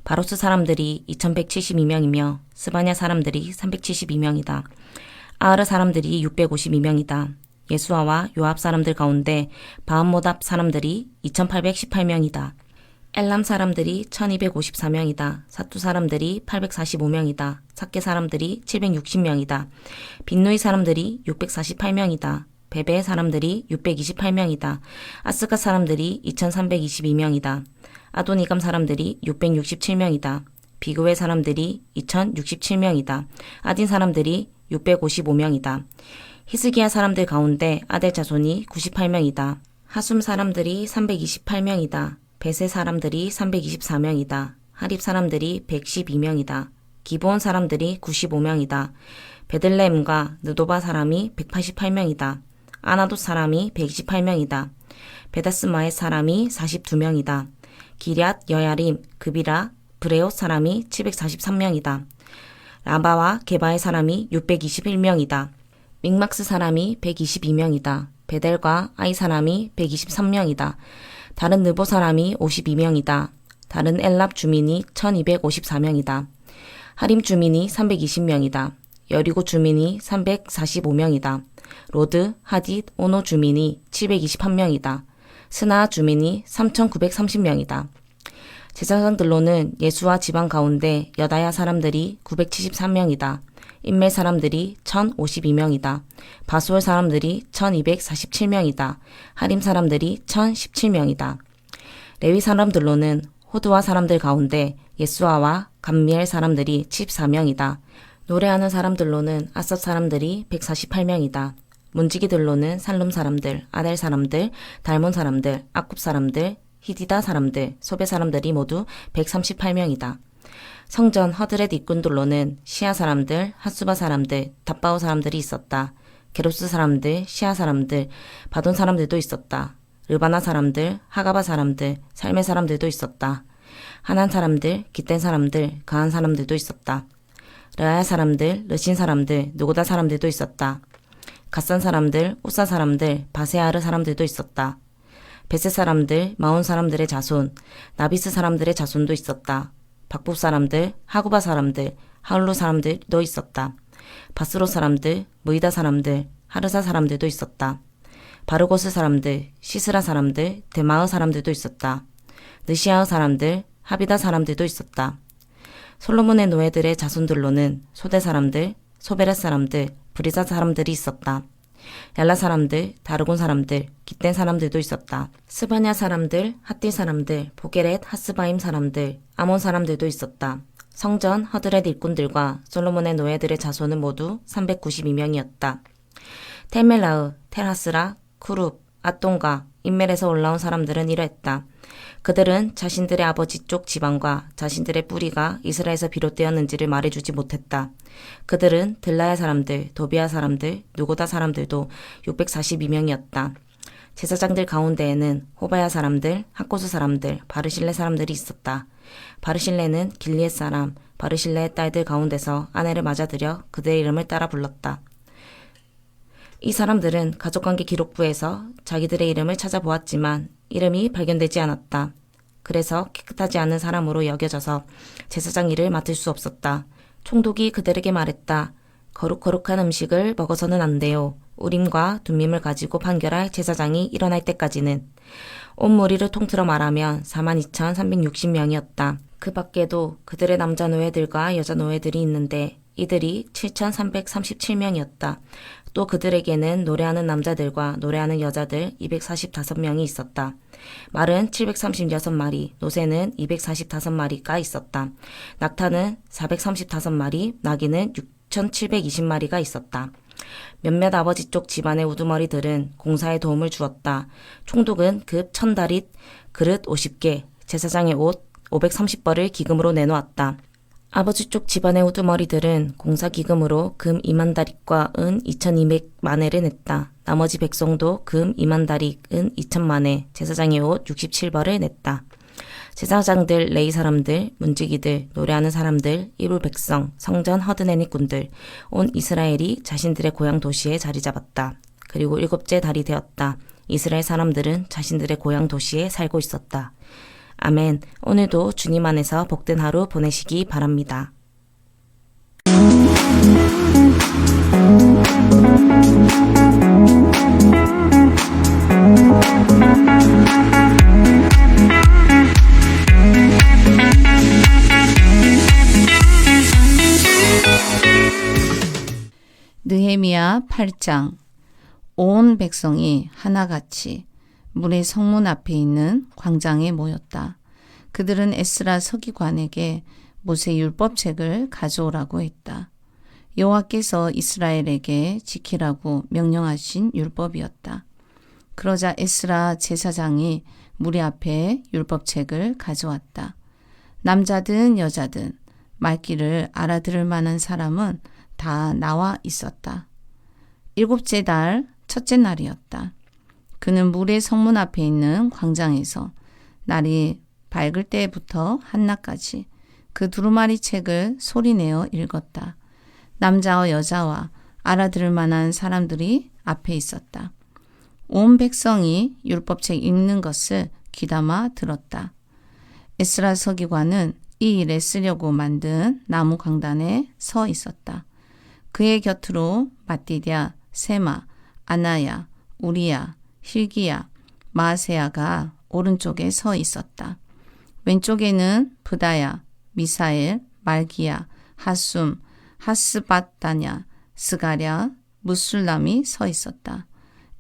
바로스 사람들이 2172명이며 스바냐 사람들이 372명이다. 아르 사람들이 652명이다. 예수아와 요압 사람들 가운데 바암모답 사람들이 2818명이다. 엘람 사람들이 1254명이다. 사투 사람들이 845명이다. 삭게 사람들이 760명이다. 빈누이 사람들이 648명이다. 베베 사람들이 628명이다. 아스가 사람들이 2322명이다. 아도니감 사람들이 667명이다. 비그웨 사람들이 2067명이다. 아딘 사람들이 655명이다. 히스기야 사람들 가운데 아델 자손이 98명이다. 하숨 사람들이 328명이다. 베세 사람들이 324명이다. 하립 사람들이 112명이다. 기브온 사람들이 95명이다. 베들레헴과 느도바 사람이 188명이다. 아나돗 사람이 128명이다. 베다스마의 사람이 42명이다. 기럇, 여야림, 그비라, 브레옷 사람이 743명이다. 라바와 게바의 사람이 621명이다. 믹막스 사람이 122명이다. 베델과 아이 사람이 123명이다. 다른 느보 사람이 52명이다. 다른 엘랍 주민이 1254명이다. 하림 주민이 320명이다. 여리고 주민이 345명이다. 로드, 하딧, 오노 주민이 721명이다. 스나 주민이 3930명이다. 제사장들로는 예수와 지방 가운데 여다야 사람들이 973명이다. 인멜 사람들이 1052명이다. 바수올 사람들이 1247명이다. 하림 사람들이 1017명이다. 레위 사람들로는 호두와 사람들 가운데 예수아와 감미엘 사람들이 74명이다. 노래하는 사람들로는 아삿 사람들이 148명이다. 문지기들로는 살룸 사람들, 아델 사람들, 달몬 사람들, 아굽 사람들, 히디다 사람들, 소베 사람들이 모두 138명이다. 성전 허드렛 입군들로는 시아 사람들, 핫수바 사람들, 답바오 사람들이 있었다. 게로스 사람들, 시아 사람들, 바돈 사람들도 있었다. 르바나 사람들, 하가바 사람들, 살메 사람들도 있었다. 하난 사람들, 기뗀 사람들, 가한 사람들도 있었다. 르아야 사람들, 르신 사람들, 누고다 사람들도 있었다. 갓산 사람들, 우사 사람들, 바세아르 사람들도 있었다. 베세 사람들, 마온 사람들의 자손, 나비스 사람들의 자손도 있었다. 박부 사람들, 하구바 사람들, 하울루 사람들도 있었다. 바스로 사람들, 무이다 사람들, 하르사 사람들도 있었다. 바르고스 사람들, 시스라 사람들, 데마흐 사람들도 있었다. 느시아흐 사람들, 하비다 사람들도 있었다. 솔로몬의 노예들의 자손들로는 소대 사람들, 소베렛 사람들, 브리자 사람들이 있었다. 얄라 사람들, 다르곤 사람들, 기뗀 사람들도 있었다. 스바냐 사람들, 핫딜 사람들, 보게렛, 핫스바임 사람들, 아몬 사람들도 있었다. 성전 허드렛 일꾼들과 솔로몬의 노예들의 자손은 모두 392명이었다. 텔멜라흐, 텔하스라, 쿠룹, 아똥가, 인멜에서 올라온 사람들은 이러했다. 그들은 자신들의 아버지 쪽 지방과 자신들의 뿌리가 이스라엘에서 비롯되었는지를 말해주지 못했다. 그들은 들라야 사람들, 도비아 사람들, 누고다 사람들도 642명이었다. 제사장들 가운데에는 호바야 사람들, 학고스 사람들, 바르실레 사람들이 있었다. 바르실레는 길리엣 사람, 바르실레의 딸들 가운데서 아내를 맞아들여 그들의 이름을 따라 불렀다. 이 사람들은 가족관계 기록부에서 자기들의 이름을 찾아보았지만 이름이 발견되지 않았다. 그래서 깨끗하지 않은 사람으로 여겨져서 제사장 일을 맡을 수 없었다. 총독이 그들에게 말했다. 거룩한 음식을 먹어서는 안 돼요. 우림과 둠밈을 가지고 판결할 제사장이 일어날 때까지는. 온 무리를 통틀어 말하면 42,360명이었다. 그 밖에도 그들의 남자 노예들과 여자 노예들이 있는데 이들이 7,337명이었다. 또 그들에게는 노래하는 남자들과 노래하는 여자들 245명이 있었다. 말은 736마리, 노새는 245마리가 있었다. 낙타는 435마리, 나귀는 6,720마리가 있었다. 몇몇 아버지 쪽 집안의 우두머리들은 공사에 도움을 주었다. 총독은 급 1,000다릿, 그릇 50개, 제사장의 옷 530벌을 기금으로 내놓았다. 아버지 쪽 집안의 우두머리들은 공사 기금으로 금 2만 다릿과 은 2,200만회를 냈다. 나머지 백성도 금 2만 다릿, 은 2,000만회, 제사장의 옷 67벌을 냈다. 제사장들, 레위 사람들, 문지기들, 노래하는 사람들, 이루 백성, 성전 허드네니 꾼들, 온 이스라엘이 자신들의 고향 도시에 자리 잡았다. 그리고 7째 달이 되었다. 이스라엘 사람들은 자신들의 고향 도시에 살고 있었다. 아멘. 오늘도 주님 안에서 복된 하루 보내시기 바랍니다. 느헤미야 8장. 온 백성이 하나같이 문의 성문 앞에 있는 광장에 모였다. 그들은 에스라 서기관에게 모세 율법책을 가져오라고 했다. 여호와께서 이스라엘에게 지키라고 명령하신 율법이었다. 그러자 에스라 제사장이 무리 앞에 율법책을 가져왔다. 남자든 여자든 말귀를 알아들을 만한 사람은 다 나와 있었다. 7째 달 첫째 날이었다. 그는 물의 성문 앞에 있는 광장에서 날이 밝을 때부터 한낮까지 그 두루마리 책을 소리내어 읽었다. 남자와 여자와 알아들을 만한 사람들이 앞에 있었다. 온 백성이 율법책 읽는 것을 귀담아 들었다. 에스라 서기관은 이 일에 쓰려고 만든 나무 강단에 서 있었다. 그의 곁으로 마띠랴, 세마, 아나야, 우리야, hil기야, 마세야가 오른쪽에 서 있었다. 왼쪽에는 브다야, 미사엘, 말기야, 하숨, 하스바다냐, 스가랴, 무술람이 서 있었다.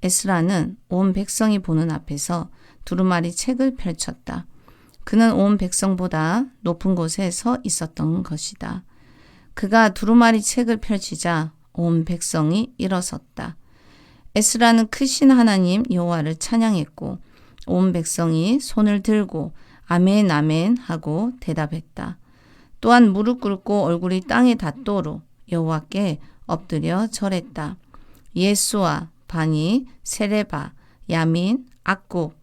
에스라는 온 백성이 보는 앞에서 두루마리 책을 펼쳤다. 그는 온 백성보다 높은 곳에 서 있었던 것이다. 그가 두루마리 책을 펼치자 온 백성이 일어섰다. 에스라는 크신 하나님 여호와를 찬양했고 온 백성이 손을 들고 아멘 아멘 하고 대답했다. 또한 무릎 꿇고 얼굴이 땅에 닿도록 여호와께 엎드려 절했다. 예수와 바니, 세레바, 야민, 악굽,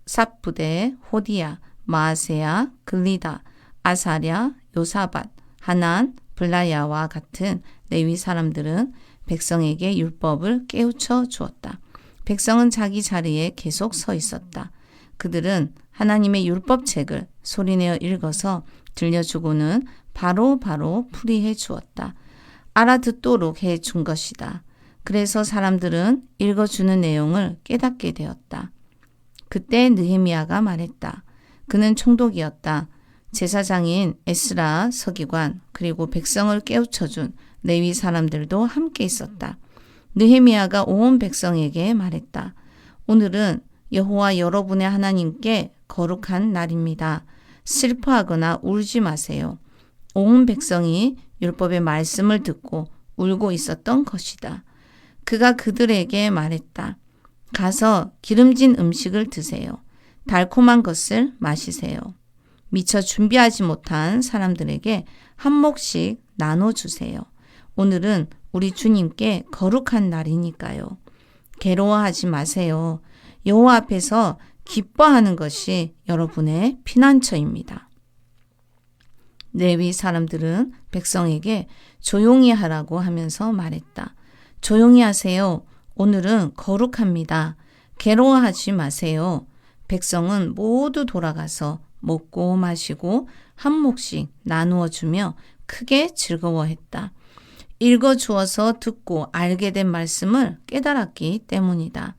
삽부데, 호디야, 마아세야, 글리다, 아사랴, 요사밧, 하난, 블라야와 같은 레위 사람들은 백성에게 율법을 깨우쳐 주었다. 백성은 자기 자리에 계속 서 있었다. 그들은 하나님의 율법책을 소리내어 읽어서 들려주고는 바로 풀이해 주었다. 알아듣도록 해 준 것이다. 그래서 사람들은 읽어주는 내용을 깨닫게 되었다. 그때 느헤미야가 말했다. 그는 총독이었다. 제사장인 에스라 서기관 그리고 백성을 깨우쳐준 레위 사람들도 함께 있었다. 느헤미야가 온 백성에게 말했다. 오늘은 여호와 여러분의 하나님께 거룩한 날입니다. 슬퍼하거나 울지 마세요. 온 백성이 율법의 말씀을 듣고 울고 있었던 것이다. 그가 그들에게 말했다. 가서 기름진 음식을 드세요. 달콤한 것을 마시세요. 미처 준비하지 못한 사람들에게 한 몫씩 나눠주세요. 오늘은 우리 주님께 거룩한 날이니까요. 괴로워하지 마세요. 여호와 앞에서 기뻐하는 것이 여러분의 피난처입니다. 레위 사람들은 백성에게 조용히 하라고 하면서 말했다. 조용히 하세요. 오늘은 거룩합니다. 괴로워하지 마세요. 백성은 모두 돌아가서 먹고 마시고 한 몫씩 나누어 주며 크게 즐거워했다. 읽어주어서 듣고 알게 된 말씀을 깨달았기 때문이다.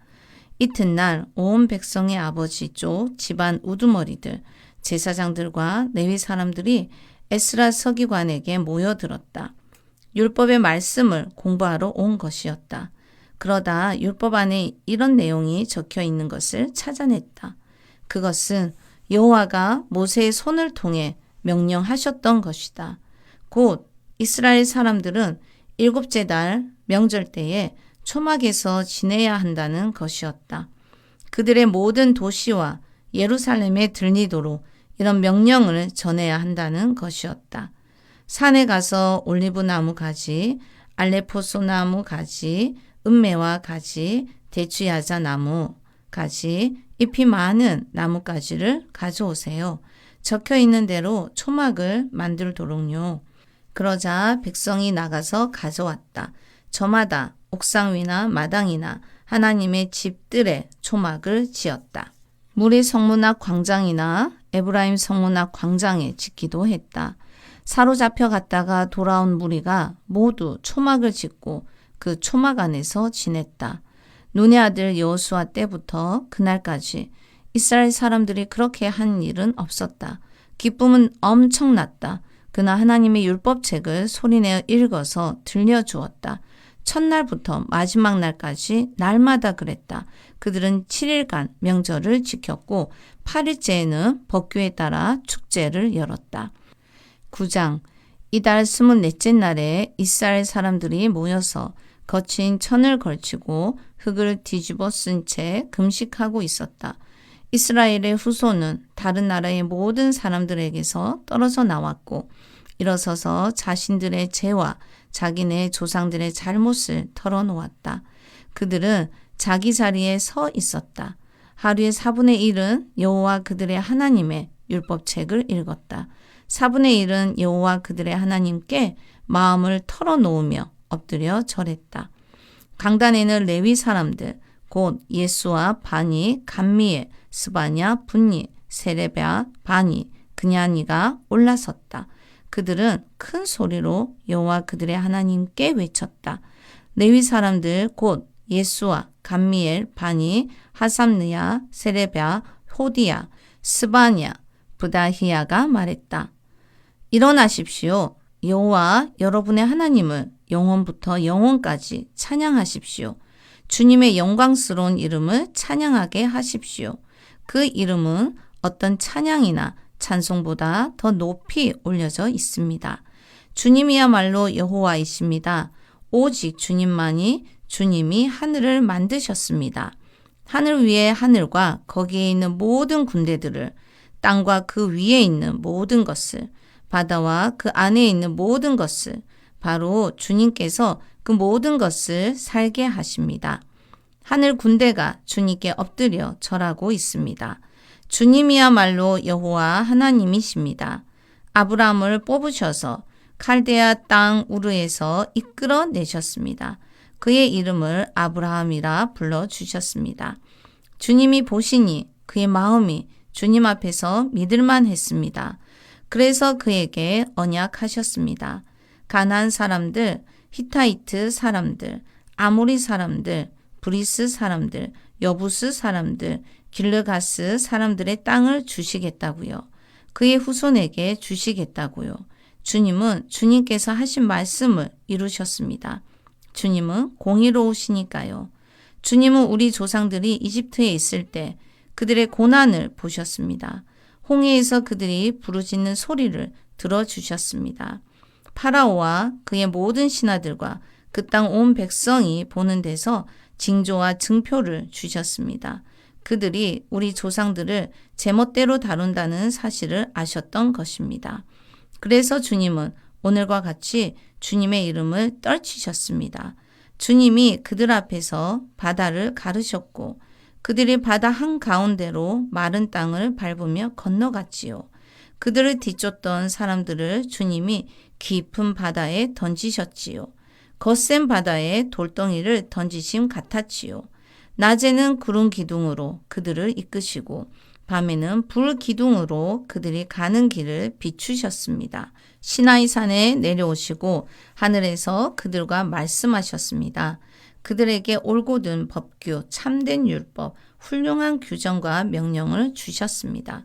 이튿날 온 백성의 아버지 쪽 집안 우두머리들, 제사장들과 레위 사람들이 에스라 서기관에게 모여들었다. 율법의 말씀을 공부하러 온 것이었다. 그러다 율법 안에 이런 내용이 적혀 있는 것을 찾아냈다. 그것은 여호와가 모세의 손을 통해 명령하셨던 것이다. 곧 이스라엘 사람들은 일곱째 달 명절 때에 초막에서 지내야 한다는 것이었다. 그들의 모든 도시와 예루살렘에 들리도록 이런 명령을 전해야 한다는 것이었다. 산에 가서 올리브 나무 가지, 알레포소 나무 가지, 은매와 가지, 대추야자 나무 가지, 잎이 많은 나뭇가지를 가져오세요. 적혀 있는 대로 초막을 만들도록요. 그러자 백성이 나가서 가져왔다. 저마다 옥상 위나 마당이나 하나님의 집들의 초막을 지었다. 무리 성문앞 광장이나 에브라임 성문앞 광장에 짓기도 했다. 사로잡혀 갔다가 돌아온 무리가 모두 초막을 짓고 그 초막 안에서 지냈다. 눈의 아들 여호수아 때부터 그날까지 이스라엘 사람들이 그렇게 한 일은 없었다. 기쁨은 엄청났다. 그나 하나님의 율법책을 소리내어 읽어서 들려주었다. 첫날부터 마지막 날까지 날마다 그랬다. 그들은 7일간 명절을 지켰고 8일째에는 법규에 따라 축제를 열었다. 9장 이달 24째 날에 이스라엘 사람들이 모여서 거친 천을 걸치고 흙을 뒤집어 쓴 채 금식하고 있었다. 이스라엘의 후손은 다른 나라의 모든 사람들에게서 떨어져 나왔고 일어서서 자신들의 죄와 자기네 조상들의 잘못을 털어놓았다. 그들은 자기 자리에 서 있었다. 하루의 4분의 1은 여호와 그들의 하나님의 율법책을 읽었다. 4분의 1은 여호와 그들의 하나님께 마음을 털어놓으며 엎드려 절했다. 강단에는 레위 사람들 곧 예수와 바니, 감미엘, 스바냐, 분니, 세레베아, 바니, 그냐니가 올라섰다. 그들은 큰 소리로 여호와 그들의 하나님께 외쳤다. 레위 사람들 곧 예수와 감미엘, 바니, 하삼느야, 세레베아, 호디야, 스바냐, 부다히야가 말했다. 일어나십시오. 여호와 여러분의 하나님을 영원부터 영원까지 찬양하십시오. 주님의 영광스러운 이름을 찬양하게 하십시오. 그 이름은 어떤 찬양이나 찬송보다 더 높이 올려져 있습니다. 주님이야말로 여호와이십니다. 오직 주님만이 주님이 하늘을 만드셨습니다. 하늘 위의 하늘과 거기에 있는 모든 군대들을, 땅과 그 위에 있는 모든 것을, 바다와 그 안에 있는 모든 것을, 바로 주님께서 그 모든 것을 살게 하십니다. 하늘 군대가 주님께 엎드려 절하고 있습니다. 주님이야말로 여호와 하나님이십니다. 아브라함을 뽑으셔서 칼데아 땅 우르에서 이끌어 내셨습니다. 그의 이름을 아브라함이라 불러주셨습니다. 주님이 보시니 그의 마음이 주님 앞에서 믿을만 했습니다. 그래서 그에게 언약하셨습니다. 가나안 사람들, 히타이트 사람들, 아모리 사람들, 브리스 사람들, 여부스 사람들, 길르가스 사람들의 땅을 주시겠다고요. 그의 후손에게 주시겠다고요. 주님은 주님께서 하신 말씀을 이루셨습니다. 주님은 공의로우시니까요. 주님은 우리 조상들이 이집트에 있을 때 그들의 고난을 보셨습니다. 홍해에서 그들이 부르짖는 소리를 들어주셨습니다. 파라오와 그의 모든 신하들과 그 땅 온 백성이 보는 데서 징조와 증표를 주셨습니다. 그들이 우리 조상들을 제멋대로 다룬다는 사실을 아셨던 것입니다. 그래서 주님은 오늘과 같이 주님의 이름을 떨치셨습니다. 주님이 그들 앞에서 바다를 가르셨고 그들이 바다 한가운데로 마른 땅을 밟으며 건너갔지요. 그들을 뒤쫓던 사람들을 주님이 깊은 바다에 던지셨지요. 거센 바다에 돌덩이를 던지심 같았지요. 낮에는 구름 기둥으로 그들을 이끄시고 밤에는 불 기둥으로 그들이 가는 길을 비추셨습니다. 시나이산에 내려오시고 하늘에서 그들과 말씀하셨습니다. 그들에게 올곧은 법규, 참된 율법, 훌륭한 규정과 명령을 주셨습니다.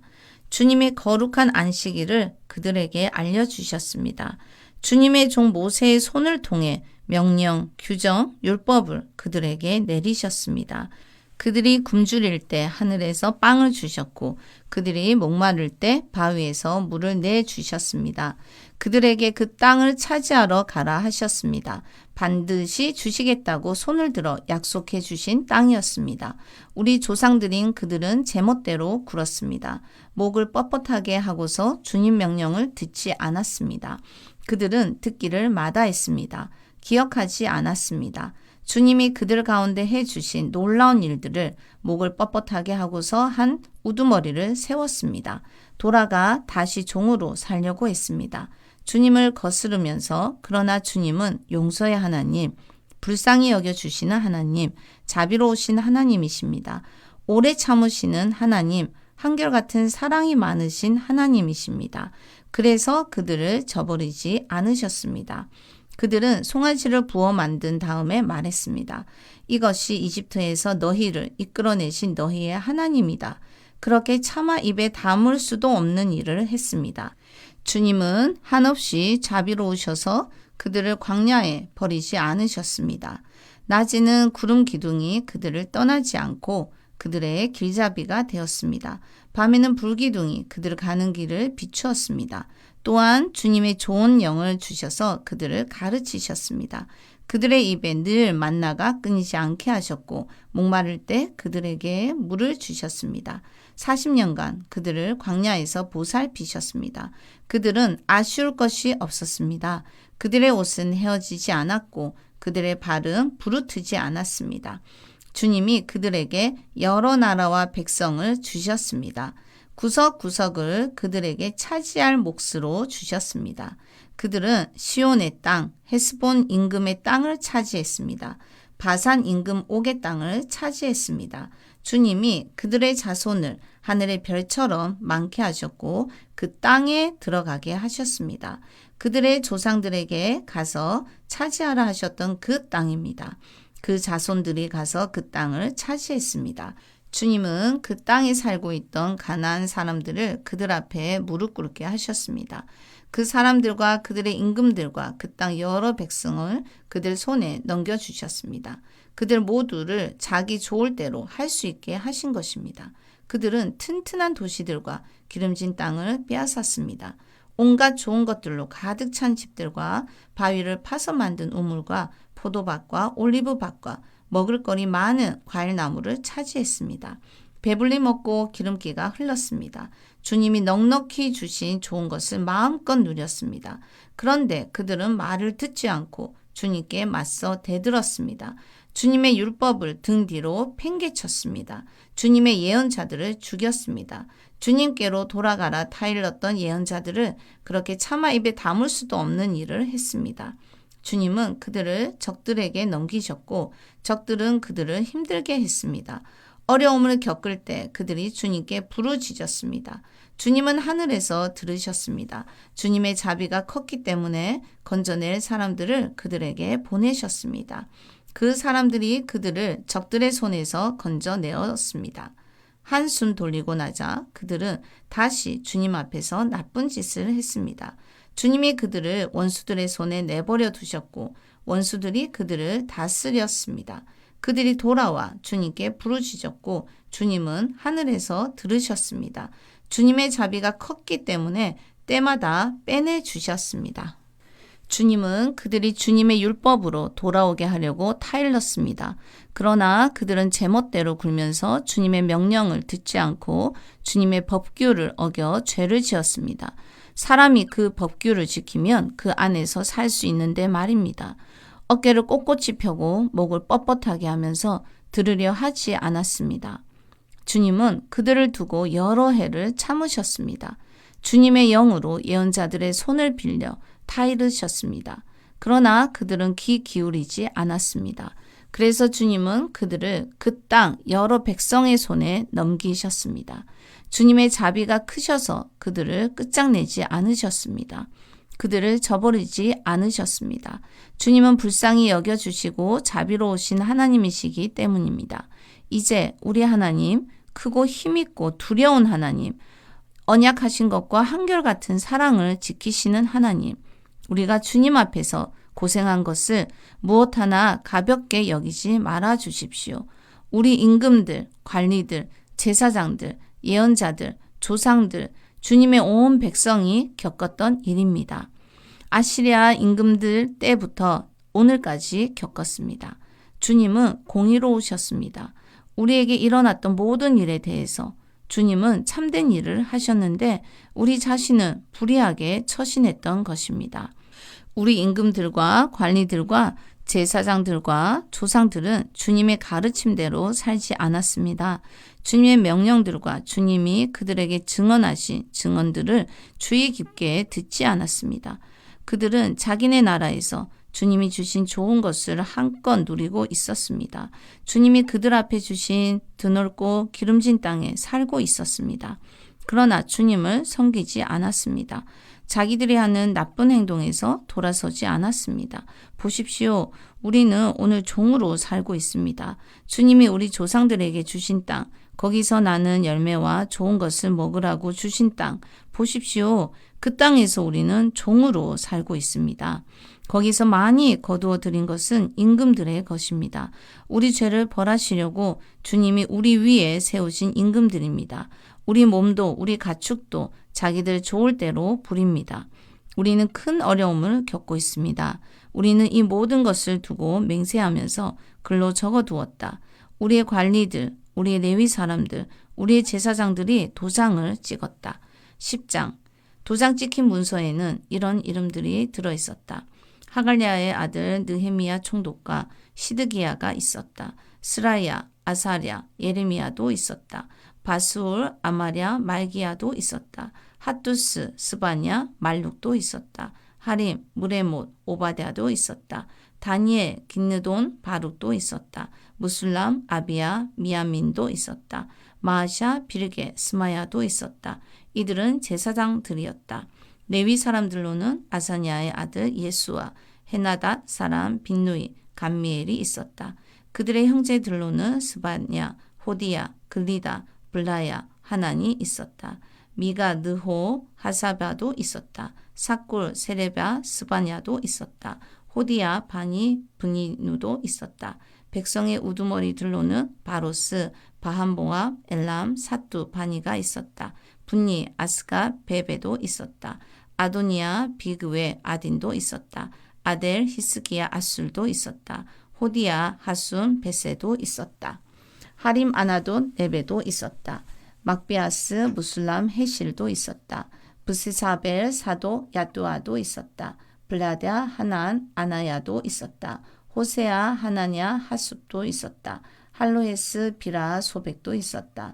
주님의 거룩한 안식일을 그들에게 알려주셨습니다. 주님의 종 모세의 손을 통해 명령, 규정, 율법을 그들에게 내리셨습니다. 그들이 굶주릴 때 하늘에서 빵을 주셨고 그들이 목마를 때 바위에서 물을 내주셨습니다. 그들에게 그 땅을 차지하러 가라 하셨습니다. 반드시 주시겠다고 손을 들어 약속해 주신 땅이었습니다. 우리 조상들인 그들은 제멋대로 굴었습니다. 목을 뻣뻣하게 하고서 주님 명령을 듣지 않았습니다. 그들은 듣기를 마다했습니다. 기억하지 않았습니다. 주님이 그들 가운데 해주신 놀라운 일들을 목을 뻣뻣하게 하고서 한 우두머리를 세웠습니다. 돌아가 다시 종으로 살려고 했습니다. 주님을 거스르면서 그러나 주님은 용서의 하나님, 불쌍히 여겨주시는 하나님, 자비로우신 하나님이십니다. 오래 참으시는 하나님, 한결같은 사랑이 많으신 하나님이십니다. 그래서 그들을 저버리지 않으셨습니다. 그들은 송아지를 부어 만든 다음에 말했습니다. 이것이 이집트에서 너희를 이끌어내신 너희의 하나님이다. 그렇게 차마 입에 담을 수도 없는 일을 했습니다. 주님은 한없이 자비로우셔서 그들을 광야에 버리지 않으셨습니다. 낮에는 구름 기둥이 그들을 떠나지 않고 그들의 길잡이가 되었습니다. 밤에는 불기둥이 그들 가는 길을 비추었습니다. 또한 주님의 좋은 영을 주셔서 그들을 가르치셨습니다. 그들의 입에 늘 만나가 끊이지 않게 하셨고 목마를 때 그들에게 물을 주셨습니다. 40년간 그들을 광야에서 보살피셨습니다. 그들은 아쉬울 것이 없었습니다. 그들의 옷은 헤어지지 않았고 그들의 발은 부르트지 않았습니다. 주님이 그들에게 여러 나라와 백성을 주셨습니다. 구석구석을 그들에게 차지할 몫으로 주셨습니다. 그들은 시온의 땅, 헤스본 임금의 땅을 차지했습니다. 바산 임금 옥의 땅을 차지했습니다. 주님이 그들의 자손을 하늘의 별처럼 많게 하셨고 그 땅에 들어가게 하셨습니다. 그들의 조상들에게 가서 차지하라 하셨던 그 땅입니다. 그 자손들이 가서 그 땅을 차지했습니다. 주님은 그 땅에 살고 있던 가나안 사람들을 그들 앞에 무릎 꿇게 하셨습니다. 그 사람들과 그들의 임금들과 그 땅 여러 백성을 그들 손에 넘겨주셨습니다. 그들 모두를 자기 좋을 대로 할 수 있게 하신 것입니다. 그들은 튼튼한 도시들과 기름진 땅을 빼앗았습니다. 온갖 좋은 것들로 가득 찬 집들과 바위를 파서 만든 우물과 포도밭과 올리브밭과 먹을거리 많은 과일나무를 차지했습니다. 배불리 먹고 기름기가 흘렀습니다. 주님이 넉넉히 주신 좋은 것을 마음껏 누렸습니다. 그런데 그들은 말을 듣지 않고 주님께 맞서 대들었습니다. 주님의 율법을 등 뒤로 팽개쳤습니다. 주님의 예언자들을 죽였습니다. 주님께로 돌아가라 타일렀던 예언자들을 그렇게 차마 입에 담을 수도 없는 일을 했습니다. 주님은 그들을 적들에게 넘기셨고 적들은 그들을 힘들게 했습니다. 어려움을 겪을 때 그들이 주님께 부르짖었습니다. 주님은 하늘에서 들으셨습니다. 주님의 자비가 컸기 때문에 건져낼 사람들을 그들에게 보내셨습니다. 그 사람들이 그들을 적들의 손에서 건져내었습니다. 한숨 돌리고 나자 그들은 다시 주님 앞에서 나쁜 짓을 했습니다. 주님이 그들을 원수들의 손에 내버려 두셨고 원수들이 그들을 다스렸습니다. 그들이 돌아와 주님께 부르짖었고 주님은 하늘에서 들으셨습니다. 주님의 자비가 컸기 때문에 때마다 빼내주셨습니다. 주님은 그들이 주님의 율법으로 돌아오게 하려고 타일렀습니다. 그러나 그들은 제멋대로 굴면서 주님의 명령을 듣지 않고 주님의 법규를 어겨 죄를 지었습니다. 사람이 그 법규를 지키면 그 안에서 살 수 있는데 말입니다. 어깨를 꼿꼿이 펴고 목을 뻣뻣하게 하면서 들으려 하지 않았습니다. 주님은 그들을 두고 여러 해를 참으셨습니다. 주님의 영으로 예언자들의 손을 빌려 타이르셨습니다. 그러나 그들은 귀 기울이지 않았습니다. 그래서 주님은 그들을 그 땅 여러 백성의 손에 넘기셨습니다. 주님의 자비가 크셔서 그들을 끝장내지 않으셨습니다. 그들을 저버리지 않으셨습니다. 주님은 불쌍히 여겨주시고 자비로우신 하나님이시기 때문입니다. 이제 우리 하나님, 크고 힘있고 두려운 하나님, 언약하신 것과 한결같은 사랑을 지키시는 하나님, 우리가 주님 앞에서 고생한 것을 무엇 하나 가볍게 여기지 말아 주십시오. 우리 임금들, 관리들, 제사장들, 예언자들, 조상들, 주님의 온 백성이 겪었던 일입니다. 아시리아 임금들 때부터 오늘까지 겪었습니다. 주님은 공의로우셨습니다. 우리에게 일어났던 모든 일에 대해서 주님은 참된 일을 하셨는데 우리 자신은 불의하게 처신했던 것입니다. 우리 임금들과 관리들과 제사장들과 조상들은 주님의 가르침대로 살지 않았습니다. 주님의 명령들과 주님이 그들에게 증언하신 증언들을 주의 깊게 듣지 않았습니다. 그들은 자기네 나라에서 주님이 주신 좋은 것을 한껏 누리고 있었습니다. 주님이 그들 앞에 주신 드넓고 기름진 땅에 살고 있었습니다. 그러나 주님을 섬기지 않았습니다. 자기들이 하는 나쁜 행동에서 돌아서지 않았습니다. 보십시오. 우리는 오늘 종으로 살고 있습니다. 주님이 우리 조상들에게 주신 땅, 거기서 나는 열매와 좋은 것을 먹으라고 주신 땅, 보십시오. 그 땅에서 우리는 종으로 살고 있습니다. 거기서 많이 거두어 들인 것은 임금들의 것입니다. 우리 죄를 벌하시려고 주님이 우리 위에 세우신 임금들입니다. 우리 몸도 우리 가축도 자기들 좋을 대로 부립니다. 우리는 큰 어려움을 겪고 있습니다. 우리는 이 모든 것을 두고 맹세하면서 글로 적어두었다. 우리의 관리들, 우리의 레위 사람들, 우리의 제사장들이 도장을 찍었다. 10장. 도장 찍힌 문서에는 이런 이름들이 들어있었다. 하갈랴의 아들 느헤미야 총독과 시드기야가 있었다. 스라야, 아사랴, 예레미야도 있었다. 바수울, 아마랴, 말기야도 있었다. 핫두스, 스바냐, 말룩도 있었다. 하림, 무레못, 오바댜도 있었다. 다니엘, 긴느돈, 바룩도 있었다. 무술람, 아비야, 미야민도 있었다. 마아샤, 비르게, 스마야도 있었다. 이들은 제사장들이었다. 레위 사람들로는 아사냐의 아들 예수와 헤나닷 사람 빈누이, 감미엘이 있었다. 그들의 형제들로는 스바냐, 호디야, 글리다, 블라야, 하난이 있었다. 미가, 느호, 하사바도 있었다. 사꿀, 세레바, 스바냐도 있었다. 호디야, 바니, 브니누도 있었다. 백성의 우두머리들로는 바로스, 바한보압, 엘람, 사뚜, 바니가 있었다. 분니, 아스가, 베베도 있었다. 아도니아, 비그웨, 아딘도 있었다. 아델, 히스기야, 아술도 있었다. 호디야, 하순, 베세도 있었다. 하림, 아나돈, 네베도 있었다. 막비아스, 무술람, 헤실도 있었다. 브스사벨, 사도, 야뚜아도 있었다. 블라랴, 하난, 아나야도 있었다. 호세아, 하나냐, 하숲도 있었다. 할로에스, 비라, 소백도 있었다.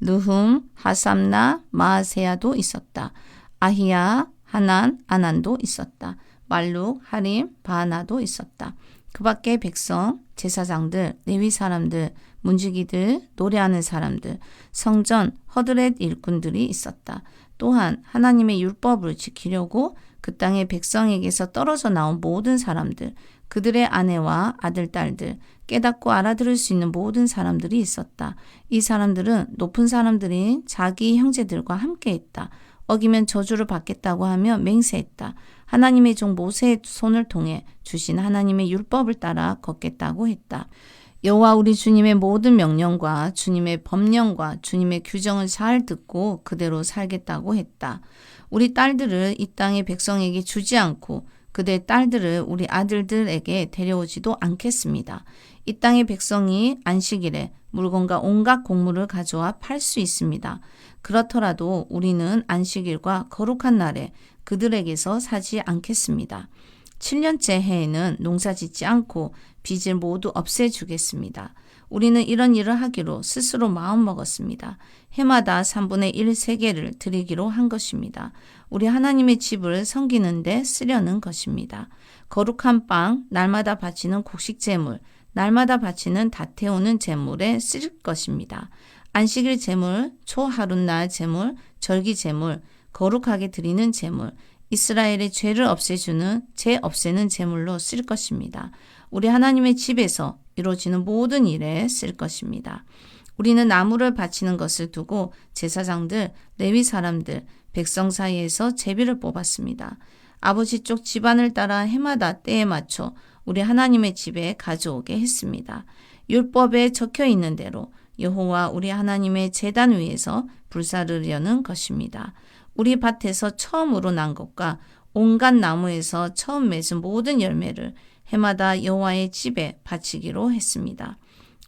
르흠, 하삼나, 마아세야도 있었다. 아히야, 하난, 아난도 있었다. 말룩, 하림, 바하나도 있었다. 그 밖에 백성, 제사장들, 레위 사람들, 문지기들, 노래하는 사람들, 성전, 허드렛 일꾼들이 있었다. 또한 하나님의 율법을 지키려고 그 땅의 백성에게서 떨어져 나온 모든 사람들, 그들의 아내와 아들, 딸들, 깨닫고 알아들을 수 있는 모든 사람들이 있었다. 이 사람들은 높은 사람들인 자기 형제들과 함께 있다. 어기면 저주를 받겠다고 하며 맹세했다. 하나님의 종 모세의 손을 통해 주신 하나님의 율법을 따라 걷겠다고 했다. 여호와 우리 주님의 모든 명령과 주님의 법령과 주님의 규정을 잘 듣고 그대로 살겠다고 했다. 우리 딸들을 이 땅의 백성에게 주지 않고 그들의 딸들을 우리 아들들에게 데려오지도 않겠습니다. 이 땅의 백성이 안식일에 물건과 온갖 곡물을 가져와 팔 수 있습니다. 그렇더라도 우리는 안식일과 거룩한 날에 그들에게서 사지 않겠습니다. 7년째 해에는 농사 짓지 않고 빚을 모두 없애주겠습니다. 우리는 이런 일을 하기로 스스로 마음먹었습니다. 해마다 3분의 1 세계를 드리기로 한 것입니다. 우리 하나님의 집을 섬기는데 쓰려는 것입니다. 거룩한 빵, 날마다 바치는 곡식 제물, 날마다 바치는 다 태우는 제물에 쓸 것입니다. 안식일 제물, 초하룻날 제물, 절기 제물, 거룩하게 드리는 제물, 이스라엘의 죄를 없애주는 죄 없애는 제물로 쓸 것입니다. 우리 하나님의 집에서 이루어지는 모든 일에 쓸 것입니다. 우리는 나무를 바치는 것을 두고 제사장들, 레위 사람들, 백성 사이에서 제비를 뽑았습니다. 아버지 쪽 집안을 따라 해마다 때에 맞춰 우리 하나님의 집에 가져오게 했습니다. 율법에 적혀 있는 대로 여호와 우리 하나님의 제단 위에서 불사르려는 것입니다. 우리 밭에서 처음으로 난 것과 온갖 나무에서 처음 맺은 모든 열매를 해마다 여호와의 집에 바치기로 했습니다.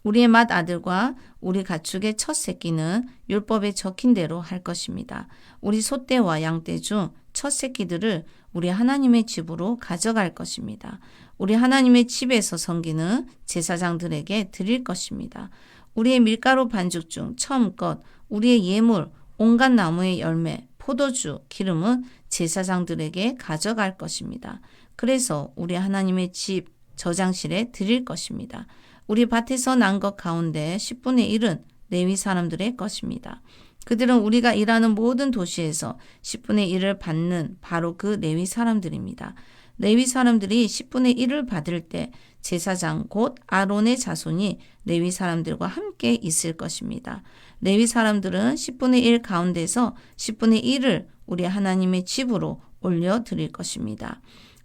우리의 맏아들과 우리 가축의 첫 새끼는 율법에 적힌 대로 할 것입니다. 우리 소떼와 양떼 중 첫 새끼들을 우리 하나님의 집으로 가져갈 것입니다. 우리 하나님의 집에서 섬기는 제사장들에게 드릴 것입니다. 우리의 밀가루 반죽 중 처음껏 우리의 예물, 온갖 나무의 열매, 포도주, 기름은 제사장들에게 가져갈 것입니다. 그래서 우리 하나님의 집 저장실에 드릴 것입니다. 우리 밭에서 난 것 가운데 10분의 1은 레위 사람들의 것입니다. 그들은 우리가 일하는 모든 도시에서 10분의 1을 받는 바로 그 레위 사람들입니다. 레위 사람들이 10분의 1을 받을 때 제사장 곧 아론의 자손이 레위 사람들과 함께 있을 것입니다. 레위 사람들은 10분의 1 가운데서 10분의 1을 우리 하나님의 집으로 올려드릴 것입니다.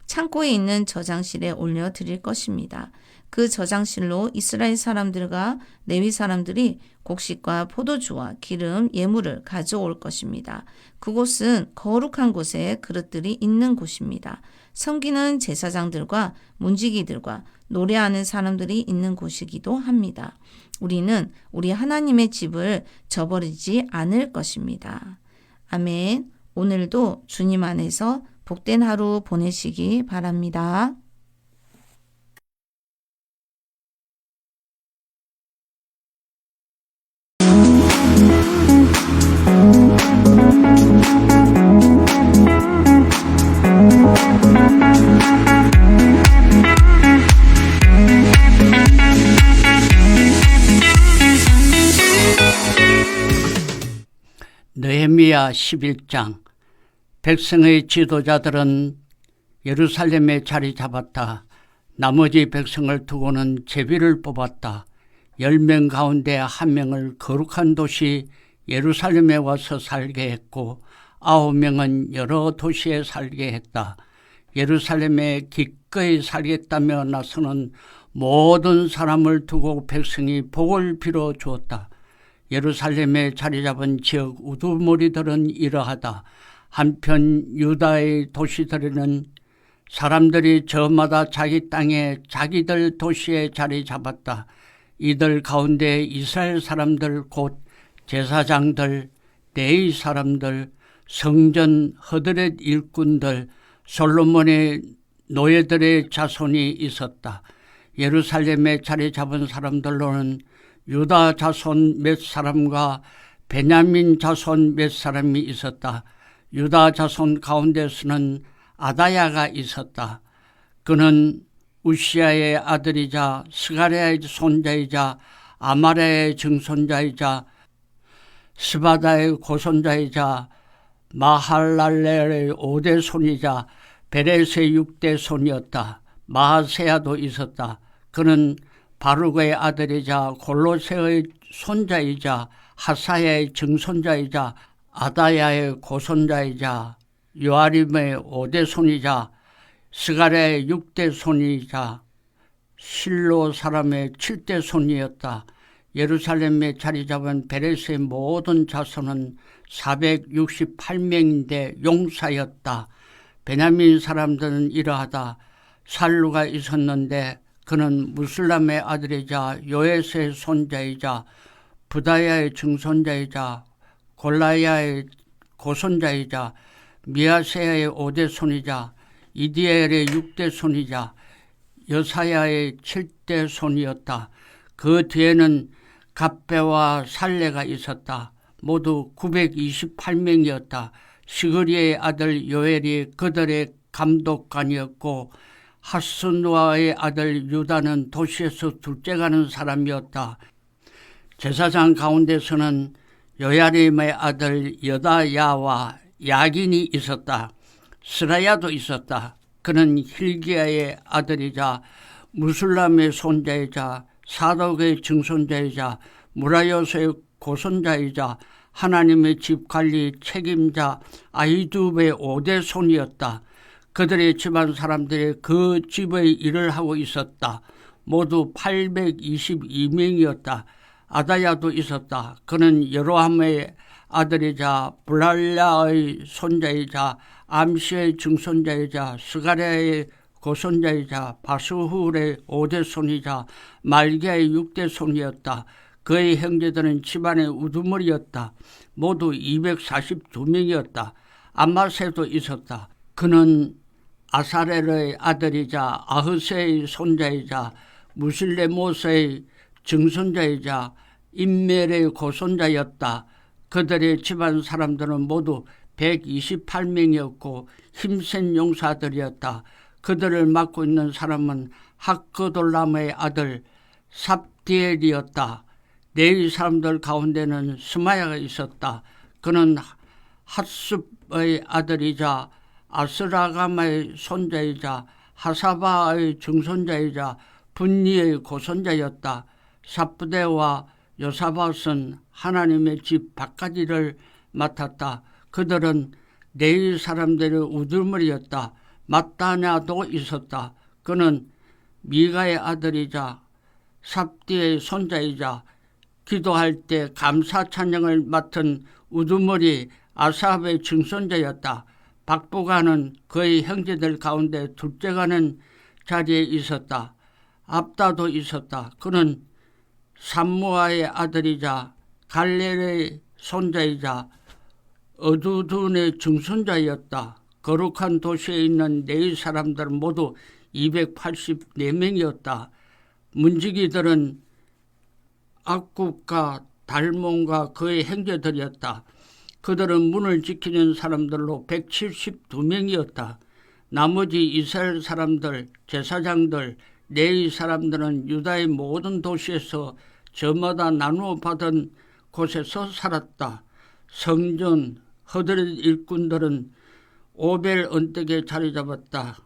창고에 있는 저장실에 올려드릴 것입니다. 그 저장실로 이스라엘 사람들과 레위 사람들이 곡식과 포도주와 기름, 예물을 가져올 것입니다. 그곳은 거룩한 곳에 그릇들이 있는 곳입니다. 섬기는 제사장들과 문지기들과 노래하는 사람들이 있는 곳이기도 합니다. 우리는 우리 하나님의 집을 저버리지 않을 것입니다. 아멘. 오늘도 주님 안에서 복된 하루 보내시기 바랍니다. 느헤미야 11장. 백성의 지도자들은 예루살렘에 자리 잡았다. 나머지 백성을 두고는 제비를 뽑았다. 10명 가운데 1명을 거룩한 도시 예루살렘에 와서 살게 했고 9명은 여러 도시에 살게 했다. 예루살렘에 기꺼이 살겠다며 나서는 모든 사람을 두고 백성이 복을 빌어 주었다. 예루살렘에 자리 잡은 지역 우두머리들은 이러하다. 한편 유다의 도시들에는 사람들이 저마다 자기 땅에 자기들 도시에 자리 잡았다. 이들 가운데 이스라엘 사람들 곧 제사장들, 레위 사람들, 성전 허드렛 일꾼들, 솔로몬의 노예들의 자손이 있었다. 예루살렘에 자리 잡은 사람들로는 유다 자손 몇 사람과 베냐민 자손 몇 사람이 있었다. 유다 자손 가운데서는 아다야가 있었다. 그는 우시아의 아들이자 스가랴의 손자이자 아마랴의 증손자이자 스바다의 고손자이자 마할랄렐의 5대 손이자 베레스의 6대 손이었다. 마하세야도 있었다. 그는 바룩의 아들이자 골로새의 손자이자 하사야의 증손자이자 아다야의 고손자이자 요아림의 5대 손이자 스가랴의 6대 손이자 실로 사람의 7대 손이었다. 예루살렘에 자리 잡은 베레스의 모든 자손은 468명인데 용사였다. 베냐민 사람들은 이러하다. 살루가 있었는데 그는 무슬람의 아들이자 요에스의 손자이자 부다야의 증손자이자 골라야의 고손자이자 미아세야의 5대 손이자 이디엘의 6대 손이자 여사야의 7대 손이었다. 그 뒤에는 갑배와 살레가 있었다. 모두 928명이었다. 시그리의 아들 요엘이 그들의 감독관이었고 하스누아의 아들 유다는 도시에서 둘째가는 사람이었다. 제사장 가운데서는 요야림의 아들 여다야와 야긴이 있었다. 스라야도 있었다. 그는 힐기야의 아들이자 무술람의 손자이자 사독의 증손자이자 무라요스의 고손자이자 하나님의 집 관리 책임자 아히두베의 5대 손이었다. 그들의 집안 사람들이 그 집의 일을 하고 있었다. 모두 822명이었다. 아다야도 있었다. 그는 여로함의 아들이자 블랄랴의 손자이자 암시의 증손자이자 스가랴의 고손자이자 바스훌의 5대 손이자 말기야의 6대 손이었다. 그의 형제들은 집안의 우두머리였다. 모두 242명이었다. 암마세도 있었다. 그는 아사렐의 아들이자 아흐세의 손자이자 무실레모스의 증손자이자 임멜의 고손자였다. 그들의 집안 사람들은 모두 128명이었고 힘센 용사들이었다. 그들을 맡고 있는 사람은 학그돌람의 아들 삽디엘이었다. 네이 사람들 가운데는 스마야가 있었다. 그는 핫습의 아들이자 아스라가마의 손자이자 하사바의 증손자이자 분니의 고손자였다. 삽부대와 요사밧은 하나님의 집 바깥일을 맡았다. 그들은 네이 사람들의 우두머리였다. 마따냐도 있었다. 그는 미가의 아들이자 삽디의 손자이자 기도할 때 감사 찬양을 맡은 우두머리 아삽의 증손자였다. 박부가는 그의 형제들 가운데 둘째가는 자리에 있었다. 압다도 있었다. 그는 삼무아의 아들이자 갈렐의 손자이자 어두둔의 증손자였다. 거룩한 도시에 있는 네이 사람들은 모두 284명이었다. 문지기들은 악굽과 달몬과 그의 형제들이었다. 그들은 문을 지키는 사람들로 172명이었다. 나머지 이스라엘 사람들, 제사장들, 네이 사람들은 유다의 모든 도시에서 저마다 나누어 받은 곳에서 살았다. 성전 허드렛 일꾼들은 오벨 언덕에 자리 잡았다.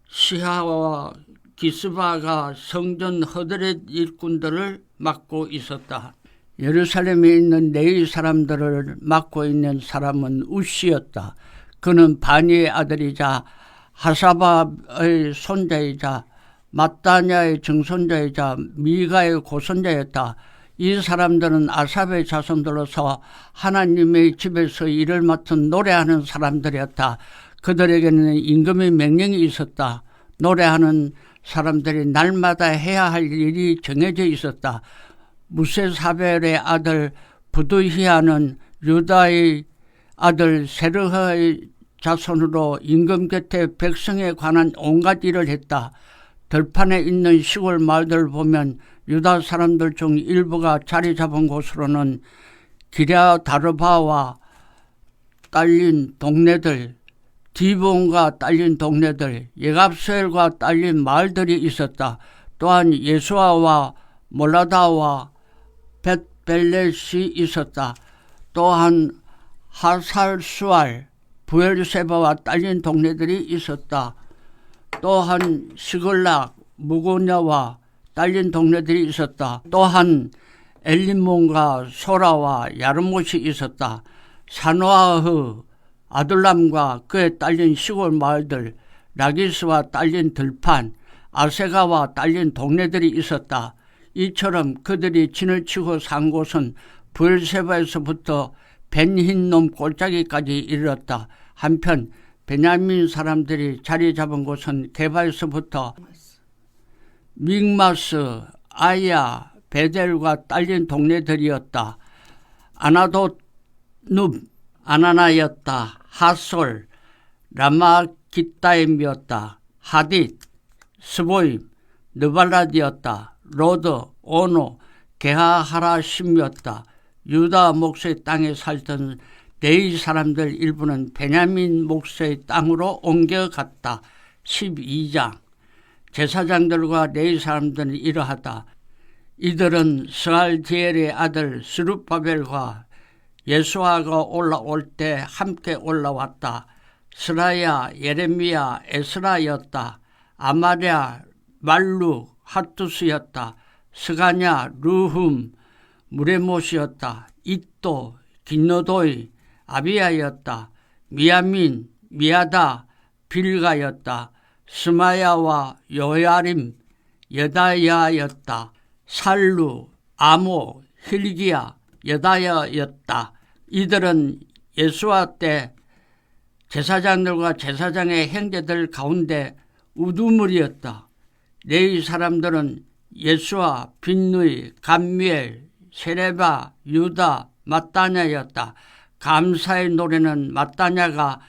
시하와 기스바가 성전 허드렛 일꾼들을 맡고 있었다. 예루살렘에 있는 네이 사람들을 맡고 있는 사람은 우시였다. 그는 바니의 아들이자 하사바의 손자이자 마따냐의 증손자이자 미가의 고손자였다. 이 사람들은 아삽의 자손들로서 하나님의 집에서 일을 맡은 노래하는 사람들이었다. 그들에게는 임금의 명령이 있었다. 노래하는 사람들이 날마다 해야 할 일이 정해져 있었다. 무세사벨의 아들 부드히야는 유다의 아들 세르하의 자손으로 임금 곁에 백성에 관한 온갖 일을 했다. 들판에 있는 시골 마을들을 보면 유다 사람들 중 일부가 자리 잡은 곳으로는 기랴다르바와 딸린 동네들, 디본과 딸린 동네들, 예갑스엘과 딸린 마을들이 있었다. 또한 예수아와 몰라다와 벳벨렛이 있었다. 또한 하살수알, 부엘세바와 딸린 동네들이 있었다. 또한 시글락, 무고냐와 딸린 동네들이 있었다. 또한 엘림몬과 소라와 야르못이 있었다. 사노아흐, 아둘람과 그에 딸린 시골 마을들, 라기스와 딸린 들판, 아세가와 딸린 동네들이 있었다. 이처럼 그들이 진을 치고 산 곳은 부엘세바에서부터 벤흰놈 골짜기까지 이르렀다. 한편 베냐민 사람들이 자리 잡은 곳은 게바에서부터 믹마스, 아야, 베델과 딸린 동네들이었다. 아나돗, 눕, 아나나였다. 하솔, 라마기타임이었다. 하딧, 스보임, 느발라디였다. 로드, 오노, 게하하라심이었다. 유다 목수의 땅에 살던 네이 사람들 일부는 베냐민 목수의 땅으로 옮겨갔다. 12장. 제사장들과 네이 사람들은 이러하다. 이들은 스알디엘의 아들 스룹바벨과 예수아가 올라올 때 함께 올라왔다. 스라야, 예레미야, 에스라였다. 아마랴, 말룩, 핫두스였다. 스가냐, 루흠, 무레못이었다. 잇도, 긴노도이, 아비야였다. 미야민, 미야다, 빌가였다. 스마야와 요야림, 여다야였다. 살루, 아모, 힐기야, 여다야였다. 이들은 예수와 때 제사장들과 제사장의 형제들 가운데 우두머리였다. 레위 사람들은 예수와 빈누이, 감미엘, 세레바, 유다, 마따냐였다. 감사의 노래는 마따냐가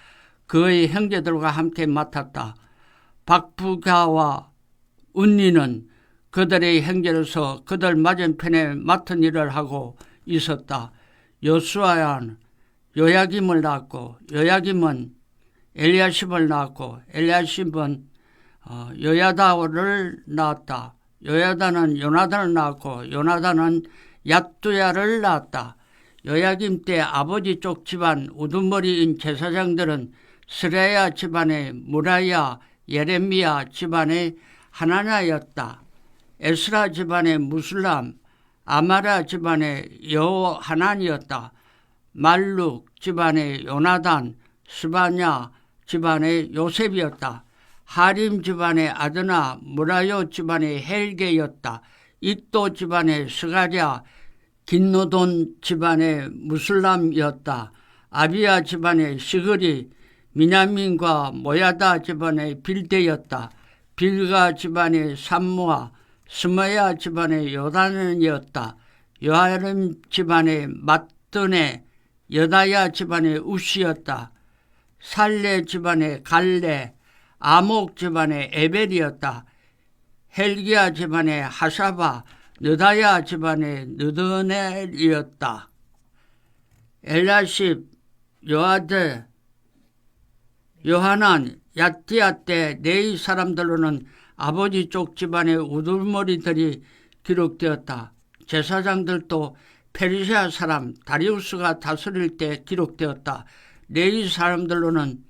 그의 형제들과 함께 맡았다. 박부가와 운니는 그들의 형제로서 그들 맞은편에 맡은 일을 하고 있었다. 여수아야는 요야김을 낳았고 요야김은 엘리야십을 낳았고 엘리야십은 요야다를 낳았다. 요야다는 요나단을 낳았고 요나단은 얏두야를 낳았다. 요야김 때 아버지 쪽 집안 우두머리인 제사장들은 스레야 집안의 무라야, 예레미야 집안의 하나냐였다. 에스라 집안의 무슬람, 아마라 집안의 여호하난이었다. 말룩 집안의 요나단, 스바냐 집안의 요셉이었다. 하림 집안의 아드나, 무라요 집안의 헬게였다. 이또 집안의 스가랴, 긴노돈 집안의 무슬람이었다. 아비야 집안의 시그리, 미냐민과 모야다 집안의 빌데였다. 빌가 집안의 삼무아, 스마야 집안의 요단이었다. 요하림 집안의 맞드네, 여다야 집안의 우시였다. 살레 집안의 갈레, 아목 집안의 에벨이었다. 헬기야 집안의 하사바, 느다야 집안의 느드넬이었다. 엘라십, 요아드, 요하난, 야띠아 때 네이 사람들로는 아버지 쪽 집안의 우두머리들이 기록되었다. 제사장들도 페르시아 사람 다리우스가 다스릴 때 기록되었다. 네이 사람들로는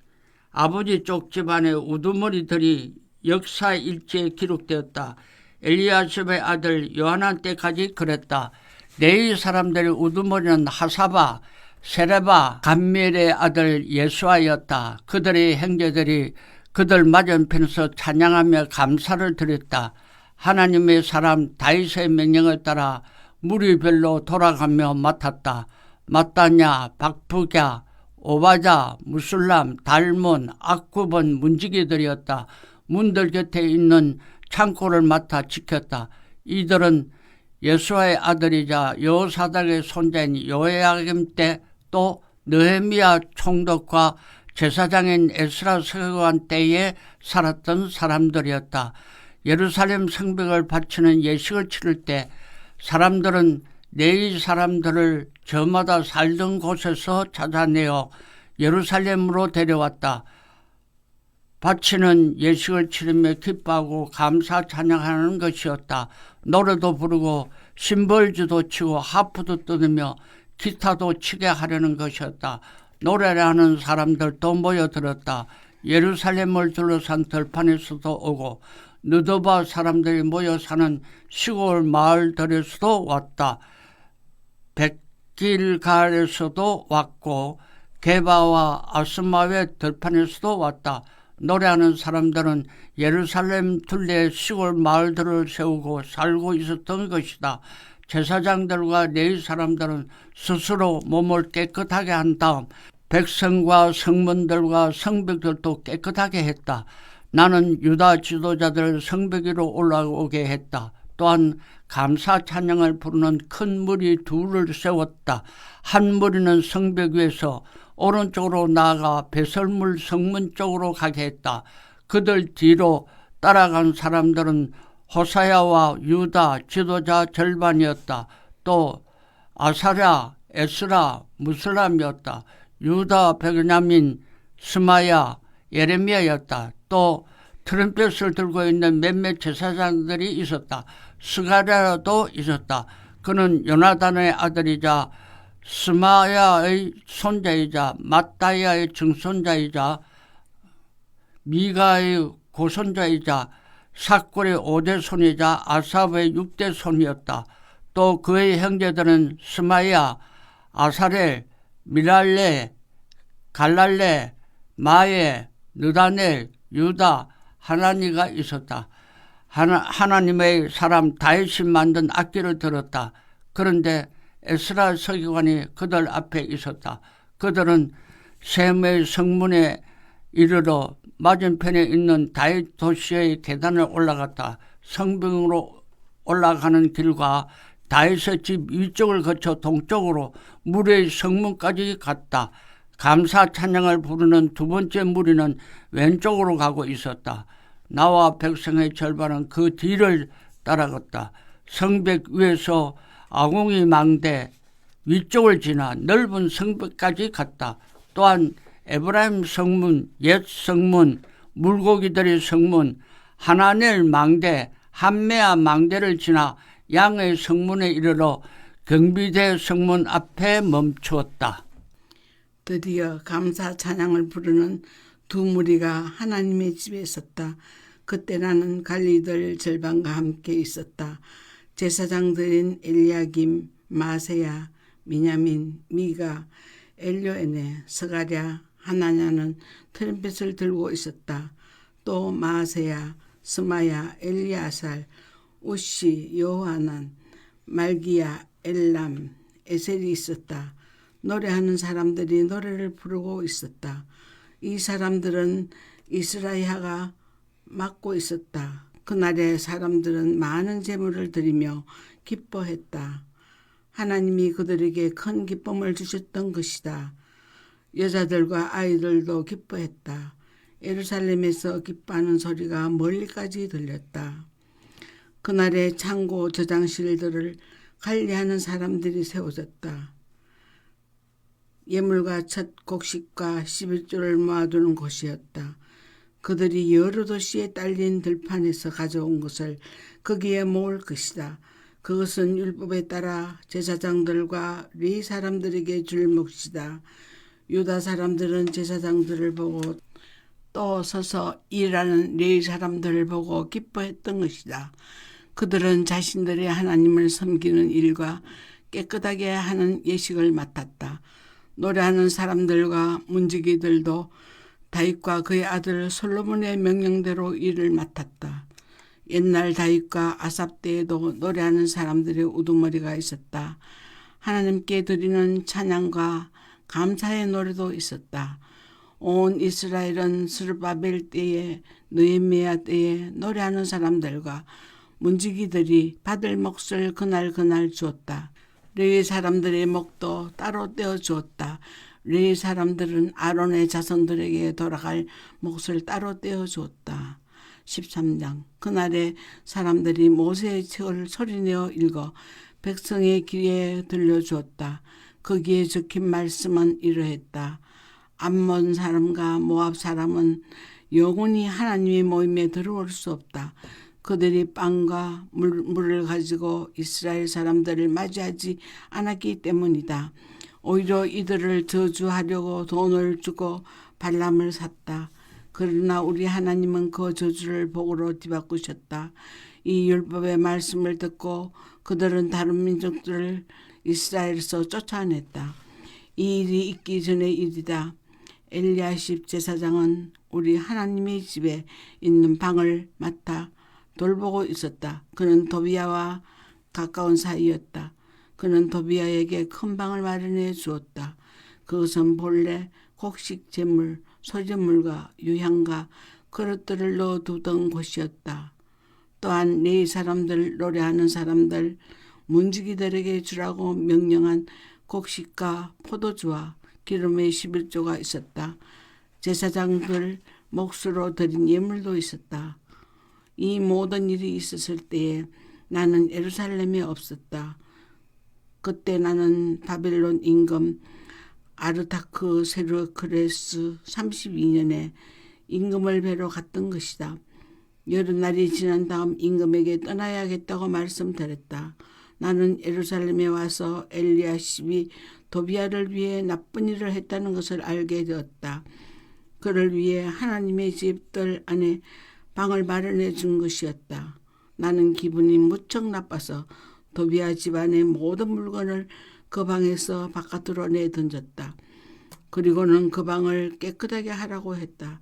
아버지 쪽 집안의 우두머리들이 역사 일지에 기록되었다. 엘리야십의 아들 요하난 때까지 그랬다. 네이 사람들의 우두머리는 하사바, 세레바, 감미엘의 아들 예수아였다. 그들의 형제들이 그들 맞은편에서 찬양하며 감사를 드렸다. 하나님의 사람 다윗의 명령을 따라 무리별로 돌아가며 맡았다. 마따냐, 박부갸, 오바자, 무술람, 달몬, 악굽은 문지기들이었다. 문들 곁에 있는 창고를 맡아 지켰다. 이들은 예수아의 아들이자 여호사닥의 손자인 요야김 때 또 느헤미야 총독과 제사장인 에스라 서기관 때에 살았던 사람들이었다. 예루살렘 성벽을 바치는 예식을 치를 때 사람들은 네이 사람들을 저마다 살던 곳에서 찾아내어 예루살렘으로 데려왔다. 바치는 예식을 치르며 기뻐하고 감사 찬양하는 것이었다. 노래도 부르고 심벌주도 치고 하프도 뜯으며 기타도 치게 하려는 것이었다. 노래를 하는 사람들도 모여들었다. 예루살렘을 둘러싼 들판에서도 오고 느도바 사람들이 모여 사는 시골 마을들에서도 왔다. 백길갈에서도 왔고 게바와 아스마의 들판에서도 왔다. 노래하는 사람들은 예루살렘 둘레 시골 마을들을 세우고 살고 있었던 것이다. 제사장들과 레위 사람들은 스스로 몸을 깨끗하게 한 다음 백성과 성문들과 성벽들도 깨끗하게 했다. 나는 유다 지도자들 성벽 위로 올라오게 했다. 또한 감사 찬양을 부르는 큰 무리 둘을 세웠다. 한 무리는 성벽 위에서 오른쪽으로 나아가 배설물 성문 쪽으로 가게 했다. 그들 뒤로 따라간 사람들은 호사야와 유다 지도자 절반이었다. 또 아사랴, 에스라, 무슬람이었다. 유다, 베냐민, 스마야, 예레미야였다. 또 트럼펫을 들고 있는 몇몇 제사장들이 있었다. 스가랴도 있었다. 그는 요나단의 아들이자 스마야의 손자이자 마따야의 증손자이자 미가의 고손자이자 삭골의 5대 손이자 아삽의 6대 손이었다. 또 그의 형제들은 스마야, 아사렐, 미랄레, 갈랄레, 마에, 느다넬, 유다, 하나니가 있었다. 하나님의 사람 다윗이 만든 악기를 들었다. 그런데 에스라 서기관이 그들 앞에 있었다. 그들은 셈의 성문에 이르러 맞은편에 있는 다윗 도시의 계단을 올라갔다. 성벽으로 올라가는 길과 다윗의 집 위쪽을 거쳐 동쪽으로 무리의 성문까지 갔다. 감사 찬양을 부르는 두 번째 무리는 왼쪽으로 가고 있었다. 나와 백성의 절반은 그 뒤를 따라갔다. 성벽 위에서 아궁이 망대 위쪽을 지나 넓은 성벽까지 갔다. 또한 에브라임 성문, 옛 성문, 물고기들의 성문, 하나넬 망대, 함메아 망대를 지나 양의 성문에 이르러 경비대 성문 앞에 멈추었다. 드디어 감사 찬양을 부르는 두 무리가 하나님의 집에 있었다. 그때 나는 관리들 절반과 함께 있었다. 제사장들인 엘리야김, 마세야, 미냐민, 미가, 엘요에네, 스가랴, 하나냐는 트럼펫을 들고 있었다. 또 마세야, 스마야, 엘리아살, 우시, 여호하난, 말기야, 엘람, 에셀이 있었다. 노래하는 사람들이 노래를 부르고 있었다. 이 사람들은 이스라야가 맡고 있었다. 그날에 사람들은 많은 제물을 드리며 기뻐했다. 하나님이 그들에게 큰 기쁨을 주셨던 것이다. 여자들과 아이들도 기뻐했다. 예루살렘에서 기뻐하는 소리가 멀리까지 들렸다. 그날에 창고 저장실들을 관리하는 사람들이 세워졌다. 예물과 첫 곡식과 11조를 모아두는 곳이었다. 그들이 여러 도시에 딸린 들판에서 가져온 것을 거기에 모을 것이다. 그것은 율법에 따라 제사장들과 레위 사람들에게 줄 몫이다. 유다 사람들은 제사장들을 보고 또 서서 일하는 레위 사람들을 보고 기뻐했던 것이다. 그들은 자신들의 하나님을 섬기는 일과 깨끗하게 하는 예식을 맡았다. 노래하는 사람들과 문지기들도 다윗과 그의 아들 솔로몬의 명령대로 일을 맡았다. 옛날 다윗과 아삽 때에도 노래하는 사람들의 우두머리가 있었다. 하나님께 드리는 찬양과 감사의 노래도 있었다. 온 이스라엘은 스룹바벨 때에 느헤미야 때에 노래하는 사람들과 문지기들이 받을 몫을 그날 주었다. 레위 사람들의 몫도 따로 떼어 주었다. 레위 사람들은 아론의 자손들에게 돌아갈 몫을 따로 떼어 주었다. 13장. 그날에 사람들이 모세의 책을 소리내어 읽어 백성의 귀에 들려주었다. 거기에 적힌 말씀은 이러했다. 암몬 사람과 모압 사람은 영원히 하나님의 모임에 들어올 수 없다. 그들이 빵과 물을 가지고 이스라엘 사람들을 맞이하지 않았기 때문이다. 오히려 이들을 저주하려고 돈을 주고 발람을 샀다. 그러나 우리 하나님은 그 저주를 복으로 뒤바꾸셨다. 이 율법의 말씀을 듣고 그들은 다른 민족들을 이스라엘에서 쫓아냈다. 이 일이 있기 전의 일이다. 엘리야십 제사장은 우리 하나님의 집에 있는 방을 맡아 돌보고 있었다. 그는 도비야와 가까운 사이였다. 그는 도비야에게 큰 방을 마련해 주었다. 그것은 본래 곡식 제물, 소제물과 유향과 그릇들을 넣어두던 곳이었다. 또한 레위 사람들, 노래하는 사람들, 문지기들에게 주라고 명령한 곡식과 포도주와 기름의 11조가 있었다. 제사장들 몫으로 드린 예물도 있었다. 이 모든 일이 있었을 때에 나는 예루살렘에 없었다. 그때 나는 바벨론 임금 아르타크 세르크레스 32년에 임금을 뵈러 갔던 것이다. 여름날이 지난 다음 임금에게 떠나야겠다고 말씀드렸다. 나는 예루살렘에 와서 엘리야십이 도비야를 위해 나쁜 일을 했다는 것을 알게 되었다. 그를 위해 하나님의 집들 안에 방을 마련해 준 것이었다. 나는 기분이 무척 나빠서 도비야 집안의 모든 물건을 그 방에서 바깥으로 내던졌다. 그리고는 그 방을 깨끗하게 하라고 했다.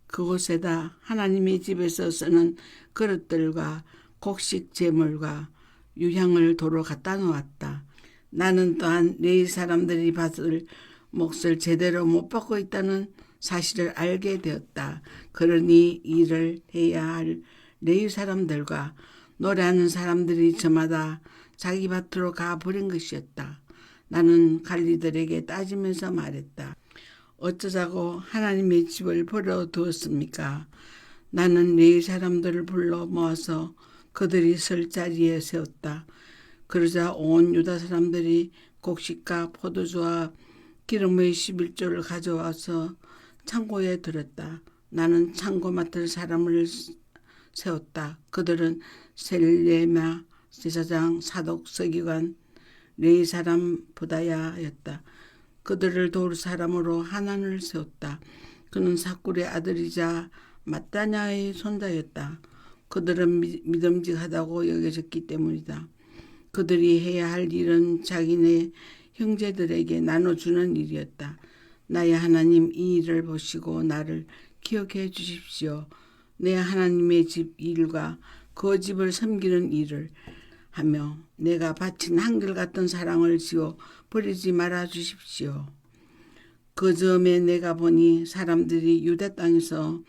그곳에다 하나님의 집에서 쓰는 그릇들과 곡식 제물과 유향을 도로 갖다 놓았다. 나는 또한 레위 사람들이 받을 몫을 제대로 못 받고 있다는 사실을 알게 되었다. 그러니 일을 해야 할 레위 사람들과 노래하는 사람들이 저마다 자기 밭으로 가버린 것이었다. 나는 관리들에게 따지면서 말했다. 어쩌자고 하나님의 집을 버려두었습니까? 나는 레위 사람들을 불러 모아서 그들이 설 자리에 세웠다. 그러자 온 유다 사람들이 곡식과 포도주와 기름의 11조를 가져와서 창고에 들었다. 나는 창고 맡을 사람을 세웠다. 그들은 셀레마 제사장, 사독, 서기관, 레위 사람 부다야였다. 그들을 도울 사람으로 하난을 세웠다. 그는 사꿀의 아들이자 마따냐의 손자였다. 그들은 믿음직하다고 여겨졌기 때문이다. 그들이 해야 할 일은 자기네 형제들에게 나눠주는 일이었다. 나의 하나님, 이 일을 보시고 나를 기억해 주십시오. 내 하나님의 집 일과 그 집을 섬기는 일을 하며 내가 바친 한결같은 사랑을 지어 버리지 말아 주십시오. 그 즈음에 내가 보니 사람들이 유다 땅에서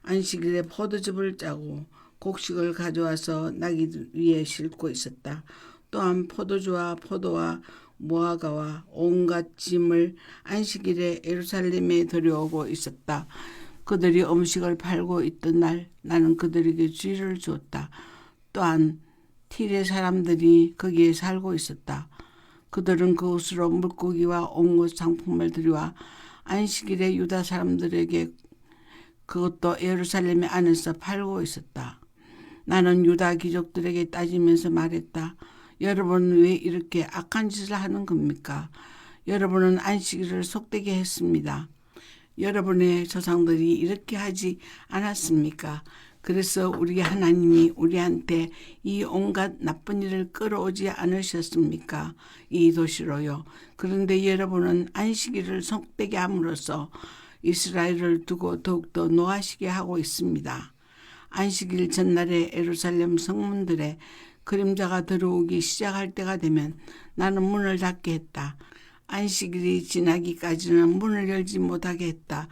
안식일에 포도즙을 짜고 곡식을 가져와서 나귀 위에 싣고 있었다. 또한 포도주와 포도와 무화과와 온갖 짐을 안식일에 예루살렘에 들여오고 있었다. 그들이 음식을 팔고 있던 날 나는 그들에게 쥐를 주었다. 또한 티레 사람들이 거기에 살고 있었다. 그들은 그곳으로 물고기와 온갖 상품을 들여와 안식일에 유다 사람들에게 그것도 예루살렘 안에서 팔고 있었다. 나는 유다 귀족들에게 따지면서 말했다. 여러분은 왜 이렇게 악한 짓을 하는 겁니까? 여러분은 안식일을 속되게 했습니다. 여러분의 조상들이 이렇게 하지 않았습니까? 그래서 우리 하나님이 우리한테 이 온갖 나쁜 일을 끌어오지 않으셨습니까? 이 도시로요. 그런데 여러분은 안식일을 속되게 함으로써 이스라엘을 두고 더욱더 노하시게 하고 있습니다. 안식일 전날에 예루살렘 성문들에 그림자가 들어오기 시작할 때가 되면 나는 문을 닫게 했다. 안식일이 지나기까지는 문을 열지 못하게 했다.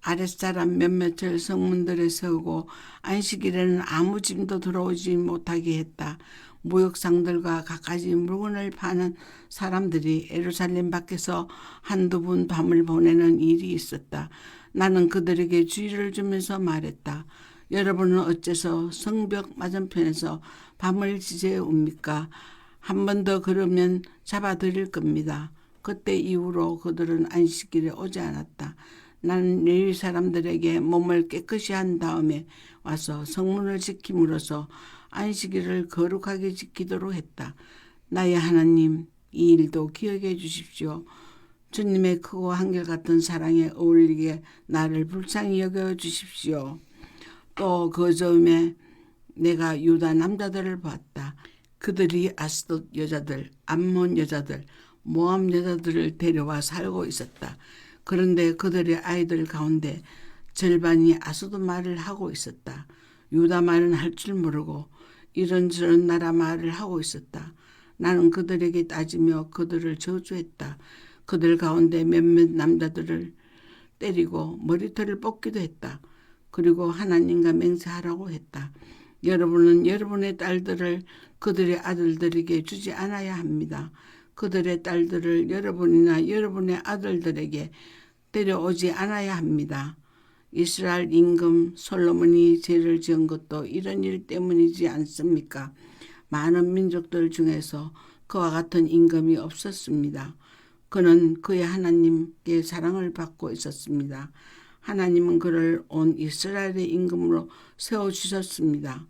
아랫사람 몇몇을 성문들에 세우고 안식일에는 아무 짐도 들어오지 못하게 했다. 무역상들과 갖가지 물건을 파는 사람들이 예루살렘 밖에서 한두 분 밤을 보내는 일이 있었다. 나는 그들에게 주의를 주면서 말했다. 여러분은 어째서 성벽 맞은편에서 밤을 지새웁니까? 한 번 더 그러면 잡아드릴 겁니다. 그때 이후로 그들은 안식일에 오지 않았다. 나는 레위 사람들에게 몸을 깨끗이 한 다음에 와서 성문을 지킴으로써 안식일을 거룩하게 지키도록 했다. 나의 하나님, 이 일도 기억해 주십시오. 주님의 크고 한결같은 사랑에 어울리게 나를 불쌍히 여겨 주십시오. 또 그 즈음에 내가 유다 남자들을 봤다. 그들이 아스돗 여자들, 암몬 여자들, 모압 여자들을 데려와 살고 있었다. 그런데 그들의 아이들 가운데 절반이 아스돗 말을 하고 있었다. 유다 말은 할 줄 모르고 이런저런 나라 말을 하고 있었다. 나는 그들에게 따지며 그들을 저주했다. 그들 가운데 몇몇 남자들을 때리고 머리털을 뽑기도 했다. 그리고 하나님과 맹세하라고 했다. 여러분은 여러분의 딸들을 그들의 아들들에게 주지 않아야 합니다. 그들의 딸들을 여러분이나 여러분의 아들들에게 데려오지 않아야 합니다. 이스라엘 임금 솔로몬이 죄를 지은 것도 이런 일 때문이지 않습니까? 많은 민족들 중에서 그와 같은 임금이 없었습니다. 그는 그의 하나님께 사랑을 받고 있었습니다. 하나님은 그를 온 이스라엘의 임금으로 세워주셨습니다.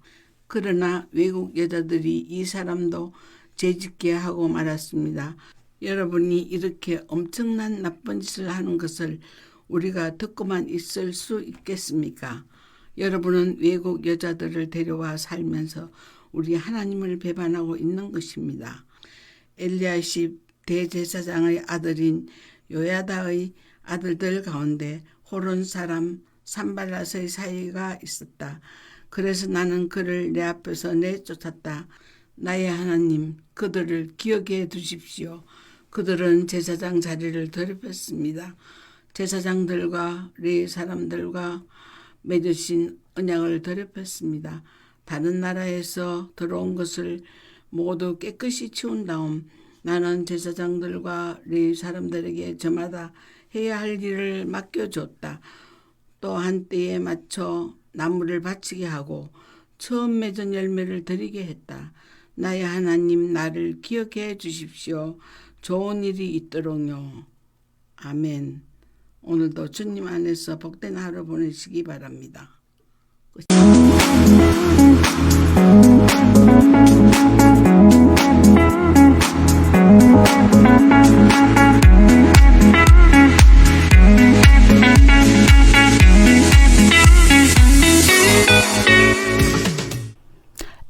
그러나 외국 여자들이 이 사람도 죄짓게 하고 말았습니다. 여러분이 이렇게 엄청난 나쁜 짓을 하는 것을 우리가 듣고만 있을 수 있겠습니까? 여러분은 외국 여자들을 데려와 살면서 우리 하나님을 배반하고 있는 것입니다. 엘리야십 대제사장의 아들인 요야다의 아들들 가운데 호론 사람 산발라스의 사이가 있었다. 그래서 나는 그를 내 앞에서 내쫓았다. 나의 하나님, 그들을 기억해 두십시오. 그들은 제사장 자리를 더럽혔습니다. 제사장들과 레위 사람들과 맺으신 언약을 더럽혔습니다. 다른 나라에서 들어온 것을 모두 깨끗이 치운 다음 나는 제사장들과 레위 사람들에게 저마다 해야 할 일을 맡겨줬다. 또 한 때에 맞춰 나무를 바치게 하고 처음 맺은 열매를 드리게 했다. 나의 하나님, 나를 기억해 주십시오. 좋은 일이 있도록요. 아멘. 오늘도 주님 안에서 복된 하루 보내시기 바랍니다.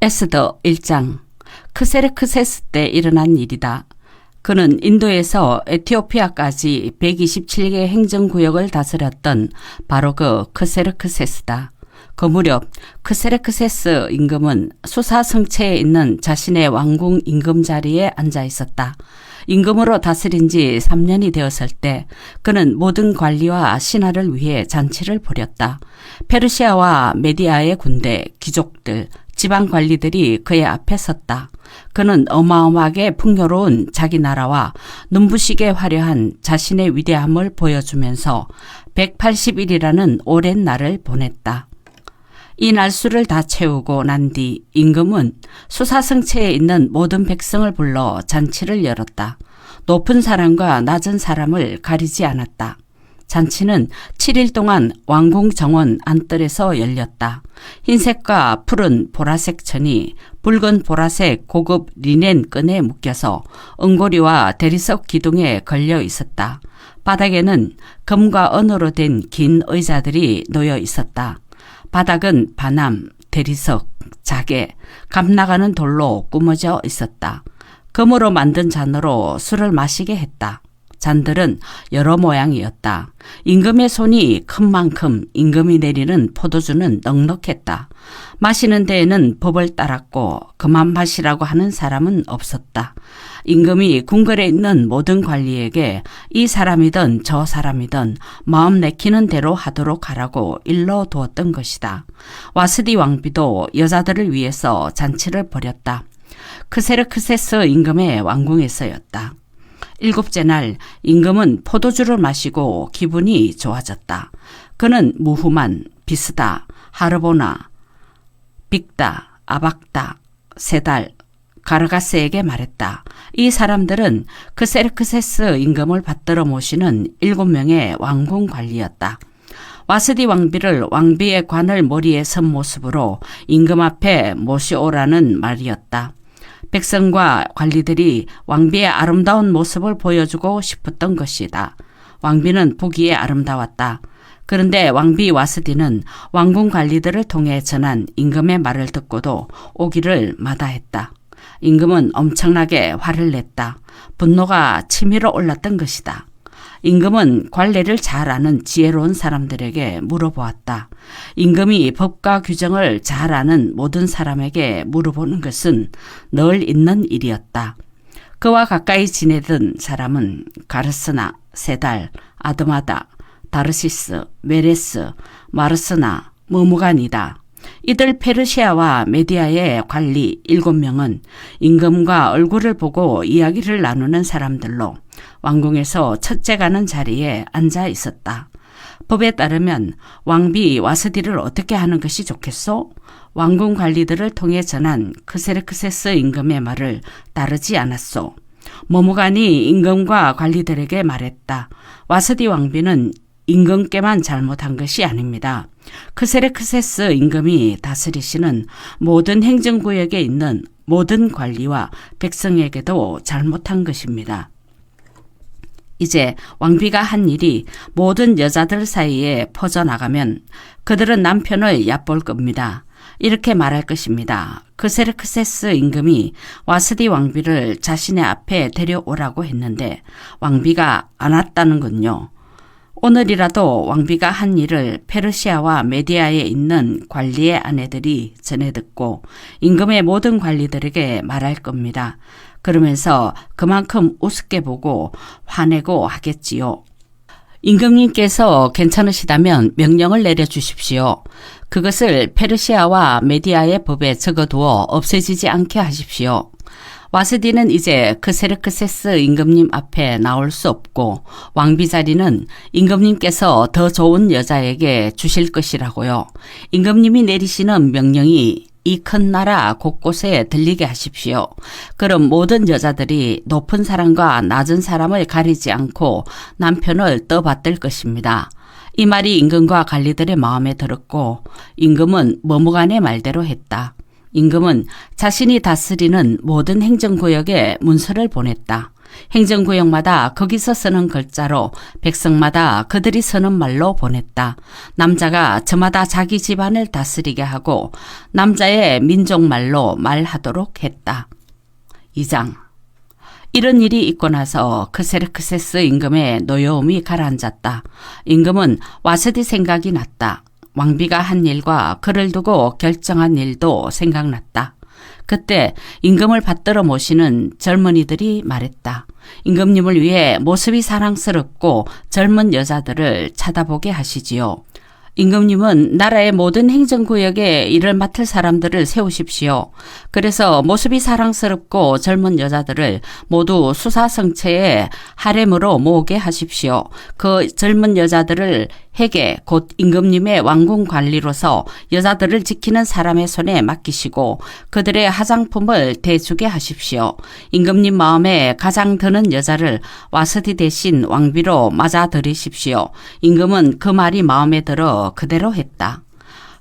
에스더 1장. 크세르크세스 때 일어난 일이다. 그는 인도에서 에티오피아까지 127개 행정구역을 다스렸던 바로 그 크세르크세스다. 그 무렵 크세르크세스 임금은 수사 성체에 있는 자신의 왕궁 임금 자리에 앉아 있었다. 임금으로 다스린 지 3년이 되었을 때 그는 모든 관리와 신하를 위해 잔치를 벌였다. 페르시아와 메디아의 군대, 귀족들, 지방 관리들이 그의 앞에 섰다. 그는 어마어마하게 풍요로운 자기 나라와 눈부시게 화려한 자신의 위대함을 보여주면서 180일이라는 오랜 날을 보냈다. 이 날수를 다 채우고 난 뒤 임금은 수사성체에 있는 모든 백성을 불러 잔치를 열었다. 높은 사람과 낮은 사람을 가리지 않았다. 잔치는 7일 동안 왕궁 정원 안뜰에서 열렸다. 흰색과 푸른 보라색 천이 붉은 보라색 고급 리넨 끈에 묶여서 은고리와 대리석 기둥에 걸려 있었다. 바닥에는 금과 은으로 된 긴 의자들이 놓여 있었다. 바닥은 반암, 대리석, 자개, 감나가는 돌로 꾸며져 있었다. 금으로 만든 잔으로 술을 마시게 했다. 잔들은 여러 모양이었다. 임금의 손이 큰 만큼 임금이 내리는 포도주는 넉넉했다. 마시는 데에는 법을 따랐고 그만 마시라고 하는 사람은 없었다. 임금이 궁궐에 있는 모든 관리에게 이 사람이든 저 사람이든 마음 내키는 대로 하도록 하라고 일러 두었던 것이다. 와스디 왕비도 여자들을 위해서 잔치를 벌였다. 크세르크세스 임금의 왕궁에서였다. 7째 날 임금은 포도주를 마시고 기분이 좋아졌다. 그는 무후만, 비스다, 하르보나, 빅다, 아박다, 세달, 가르가스에게 말했다. 이 사람들은 크세르크세스 임금을 받들어 모시는 7명의 왕궁 관리였다. 와스디 왕비를 왕비의 관을 머리에 선 모습으로 임금 앞에 모시오라는 말이었다. 백성과 관리들이 왕비의 아름다운 모습을 보여주고 싶었던 것이다. 왕비는 보기에 아름다웠다. 그런데 왕비 와스디는 왕궁 관리들을 통해 전한 임금의 말을 듣고도 오기를 마다했다. 임금은 엄청나게 화를 냈다. 분노가 치밀어 올랐던 것이다. 임금은 관례를 잘 아는 지혜로운 사람들에게 물어보았다. 임금이 법과 규정을 잘 아는 모든 사람에게 물어보는 것은 늘 있는 일이었다. 그와 가까이 지내던 사람은 가르스나, 세달, 아드마다, 다르시스, 메레스, 마르스나, 머무간이다. 이들 페르시아와 메디아의 관리 7명은 임금과 얼굴을 보고 이야기를 나누는 사람들로 왕궁에서 첫째 가는 자리에 앉아 있었다. 법에 따르면 왕비 와스디를 어떻게 하는 것이 좋겠소? 왕궁 관리들을 통해 전한 크세르크세스 임금의 말을 따르지 않았소. 머무간이 임금과 관리들에게 말했다. 와스디 왕비는 임금께만 잘못한 것이 아닙니다. 크세르크세스 임금이 다스리시는 모든 행정구역에 있는 모든 관리와 백성에게도 잘못한 것입니다. 이제 왕비가 한 일이 모든 여자들 사이에 퍼져나가면 그들은 남편을 얕볼 겁니다. 이렇게 말할 것입니다. 크세르크세스 임금이 와스디 왕비를 자신의 앞에 데려오라고 했는데 왕비가 안 왔다는군요. 오늘이라도 왕비가 한 일을 페르시아와 메디아에 있는 관리의 아내들이 전해 듣고 임금의 모든 관리들에게 말할 겁니다. 그러면서 그만큼 우습게 보고 화내고 하겠지요. 임금님께서 괜찮으시다면 명령을 내려주십시오. 그것을 페르시아와 메디아의 법에 적어두어 없애지지 않게 하십시오. 와스디는 이제 크세르크세스 임금님 앞에 나올 수 없고 왕비 자리는 임금님께서 더 좋은 여자에게 주실 것이라고요. 임금님이 내리시는 명령이 이 큰 나라 곳곳에 들리게 하십시오. 그럼 모든 여자들이 높은 사람과 낮은 사람을 가리지 않고 남편을 떠받들 것입니다. 이 말이 임금과 관리들의 마음에 들었고 임금은 머무간의 말대로 했다. 임금은 자신이 다스리는 모든 행정구역에 문서를 보냈다. 행정구역마다 거기서 쓰는 글자로 백성마다 그들이 쓰는 말로 보냈다. 남자가 저마다 자기 집안을 다스리게 하고 남자의 민족말로 말하도록 했다. 2장. 이런 일이 있고 나서 크세르크세스 임금의 노여움이 가라앉았다. 임금은 와스디 생각이 났다. 왕비가 한 일과 그를 두고 결정한 일도 생각났다. 그때 임금을 받들어 모시는 젊은이들이 말했다. 임금님을 위해 모습이 사랑스럽고 젊은 여자들을 찾아보게 하시지요. 임금님은 나라의 모든 행정구역에 일을 맡을 사람들을 세우십시오. 그래서 모습이 사랑스럽고 젊은 여자들을 모두 수사성체의 하렘으로 모으게 하십시오. 그 젊은 여자들을 해계 곧 임금님의 왕궁 관리로서 여자들을 지키는 사람의 손에 맡기시고 그들의 화장품을 대주게 하십시오. 임금님 마음에 가장 드는 여자를 와스디 대신 왕비로 맞아들이십시오. 임금은 그 말이 마음에 들어 그대로 했다.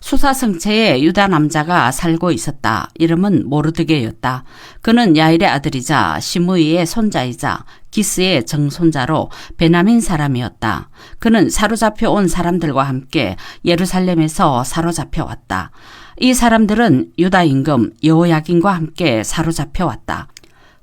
수사성체에 유다 남자가 살고 있었다. 이름은 모르드게였다. 그는 야일의 아들이자 시므이의 손자이자 기스의 정손자로 베냐민 사람이었다. 그는 사로잡혀 온 사람들과 함께 예루살렘에서 사로잡혀 왔다. 이 사람들은 유다 임금 여호야긴과 함께 사로잡혀 왔다.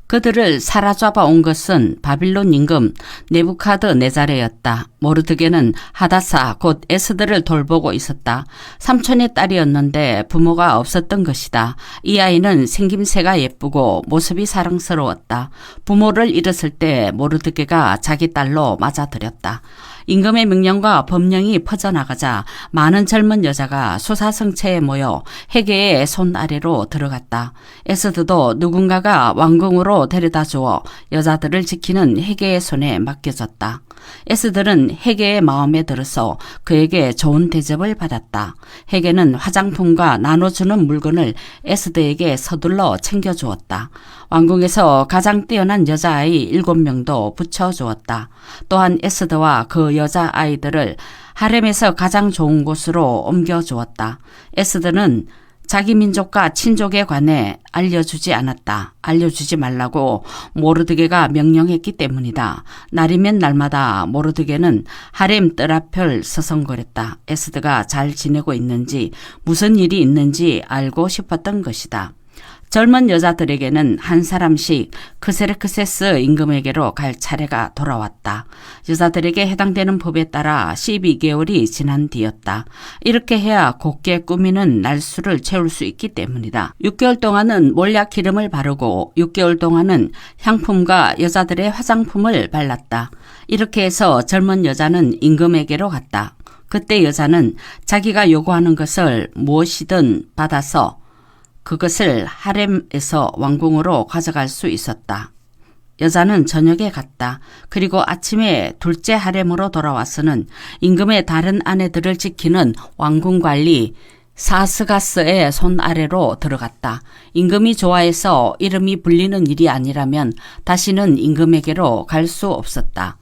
그들을 사로잡아 온 것은 바빌론 임금 네부카드네자레였다. 모르드게는 하다사 곧 에스더를 돌보고 있었다. 삼촌의 딸이었는데 부모가 없었던 것이다. 이 아이는 생김새가 예쁘고 모습이 사랑스러웠다. 부모를 잃었을 때 모르드게가 자기 딸로 맞아들였다. 임금의 명령과 법령이 퍼져나가자 많은 젊은 여자가 수사성체에 모여 해계의 손 아래로 들어갔다. 에스더도 누군가가 왕궁으로 데려다 주어 여자들을 지키는 해계의 손에 맡겨졌다. 에스더는 해계의 마음에 들어서 그에게 좋은 대접을 받았다. 해계는 화장품과 나눠주는 물건을 에스더에게 서둘러 챙겨주었다. 왕궁에서 가장 뛰어난 여자아이 7명도 붙여주었다. 또한 에스더와 그 여자아이들을 하렘에서 가장 좋은 곳으로 옮겨주었다. 에스더는 자기 민족과 친족에 관해 알려주지 않았다. 알려주지 말라고 모르드게가 명령했기 때문이다. 날이면 날마다 모르드게는 하렘 뜰 앞을 서성거렸다. 에스더가 잘 지내고 있는지 무슨 일이 있는지 알고 싶었던 것이다. 젊은 여자들에게는 한 사람씩 크세르크세스 임금에게로 갈 차례가 돌아왔다. 여자들에게 해당되는 법에 따라 12개월이 지난 뒤였다. 이렇게 해야 곱게 꾸미는 날수를 채울 수 있기 때문이다. 6개월 동안은 몰약 기름을 바르고 6개월 동안은 향품과 여자들의 화장품을 발랐다. 이렇게 해서 젊은 여자는 임금에게로 갔다. 그때 여자는 자기가 요구하는 것을 무엇이든 받아서 그것을 하렘에서 왕궁으로 가져갈 수 있었다. 여자는 저녁에 갔다. 그리고 아침에 둘째 하렘으로 돌아와서는 임금의 다른 아내들을 지키는 왕궁 관리 사스가스의 손 아래로 들어갔다. 임금이 좋아해서 이름이 불리는 일이 아니라면 다시는 임금에게로 갈 수 없었다.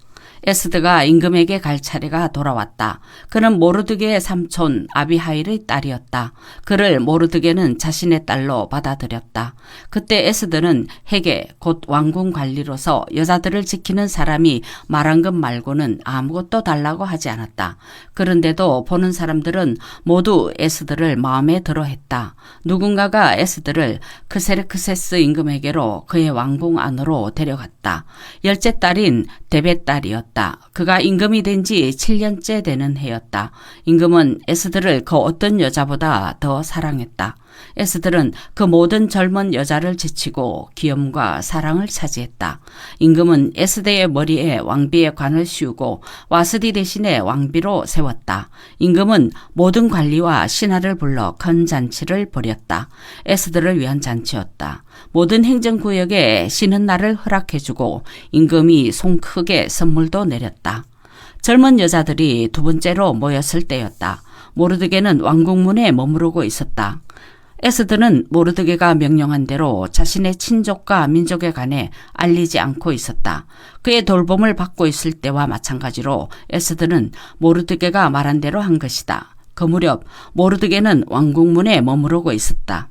에스더가 임금에게 갈 차례가 돌아왔다. 그는 모르드게의 삼촌 아비하일의 딸이었다. 그를 모르드게는 자신의 딸로 받아들였다. 그때 에스더는 해계 곧 왕궁 관리로서 여자들을 지키는 사람이 말한 것 말고는 아무것도 달라고 하지 않았다. 그런데도 보는 사람들은 모두 에스더를 마음에 들어했다. 누군가가 에스더를 크세르크세스 임금에게로 그의 왕궁 안으로 데려갔다. 열째 딸인 데벳 딸이었다. 그가 임금이 된 지 7년째 되는 해였다. 임금은 에스더를 그 어떤 여자보다 더 사랑했다. 에스더는 그 모든 젊은 여자를 제치고 귀염과 사랑을 차지했다. 임금은 에스더의 머리에 왕비의 관을 씌우고 와스디 대신에 왕비로 세웠다. 임금은 모든 관리와 신하를 불러 큰 잔치를 벌였다. 에스더를 위한 잔치였다. 모든 행정구역에 쉬는 날을 허락해주고 임금이 손 크게 선물도 내렸다. 젊은 여자들이 두 번째로 모였을 때였다. 모르드게는 왕궁문에 머무르고 있었다. 에스더는 모르드게가 명령한 대로 자신의 친족과 민족에 관해 알리지 않고 있었다. 그의 돌봄을 받고 있을 때와 마찬가지로 에스더는 모르드게가 말한 대로 한 것이다. 그 무렵 모르드게는 왕궁문에 머무르고 있었다.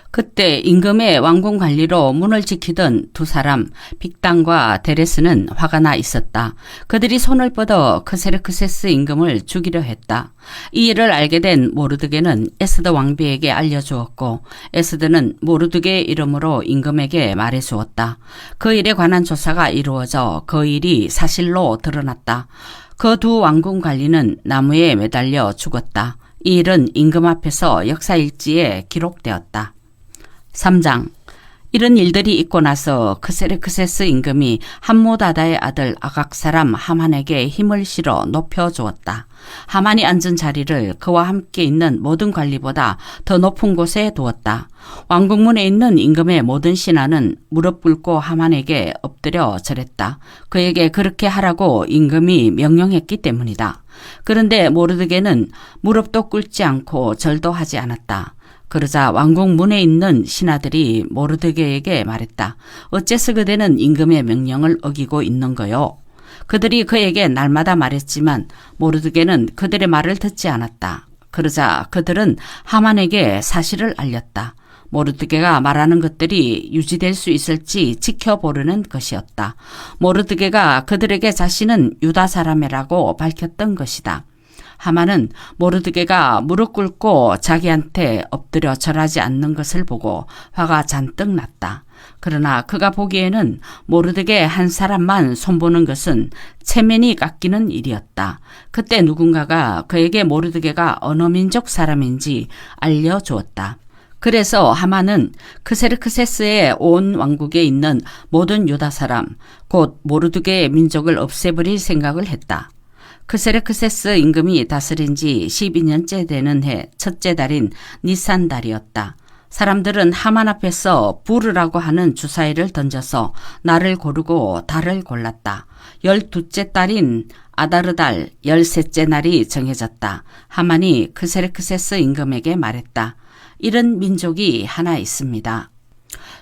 그때 임금의 왕궁 관리로 문을 지키던 두 사람 빅단과 데레스는 화가 나 있었다. 그들이 손을 뻗어 크세르크세스 임금을 죽이려 했다. 이 일을 알게 된 모르드게는 에스더 왕비에게 알려주었고 에스더는 모르드게의 이름으로 임금에게 말해주었다. 그 일에 관한 조사가 이루어져 그 일이 사실로 드러났다. 그 두 왕궁 관리는 나무에 매달려 죽었다. 이 일은 임금 앞에서 역사일지에 기록되었다. 3장. 이런 일들이 있고 나서 크세르크세스 임금이 함모다다의 아들 아각 사람 하만에게 힘을 실어 높여주었다. 하만이 앉은 자리를 그와 함께 있는 모든 관리보다 더 높은 곳에 두었다. 왕궁문에 있는 임금의 모든 신하는 무릎 꿇고 하만에게 엎드려 절했다. 그에게 그렇게 하라고 임금이 명령했기 때문이다. 그런데 모르드게는 무릎도 꿇지 않고 절도 하지 않았다. 그러자 왕궁 문에 있는 신하들이 모르드게에게 말했다. 어째서 그대는 임금의 명령을 어기고 있는 거요? 그들이 그에게 날마다 말했지만 모르드게는 그들의 말을 듣지 않았다. 그러자 그들은 하만에게 사실을 알렸다. 모르드게가 말하는 것들이 유지될 수 있을지 지켜보려는 것이었다. 모르드게가 그들에게 자신은 유다 사람이라고 밝혔던 것이다. 하만은 모르드게가 무릎 꿇고 자기한테 엎드려 절하지 않는 것을 보고 화가 잔뜩 났다. 그러나 그가 보기에는 모르드게 한 사람만 손보는 것은 체면이 깎이는 일이었다. 그때 누군가가 그에게 모르드게가 어느 민족 사람인지 알려주었다. 그래서 하만은 크세르크세스의 온 왕국에 있는 모든 유다 사람, 곧 모르드게의 민족을 없애버릴 생각을 했다. 크세르크세스 임금이 다스린 지 12년째 되는 해 첫째 달인 니산 달이었다. 사람들은 하만 앞에서 부르라고 하는 주사위를 던져서 날을 고르고 달을 골랐다. 12째 달인 아다르달 13째 날이 정해졌다. 하만이 크세르크세스 임금에게 말했다. 이런 민족이 하나 있습니다.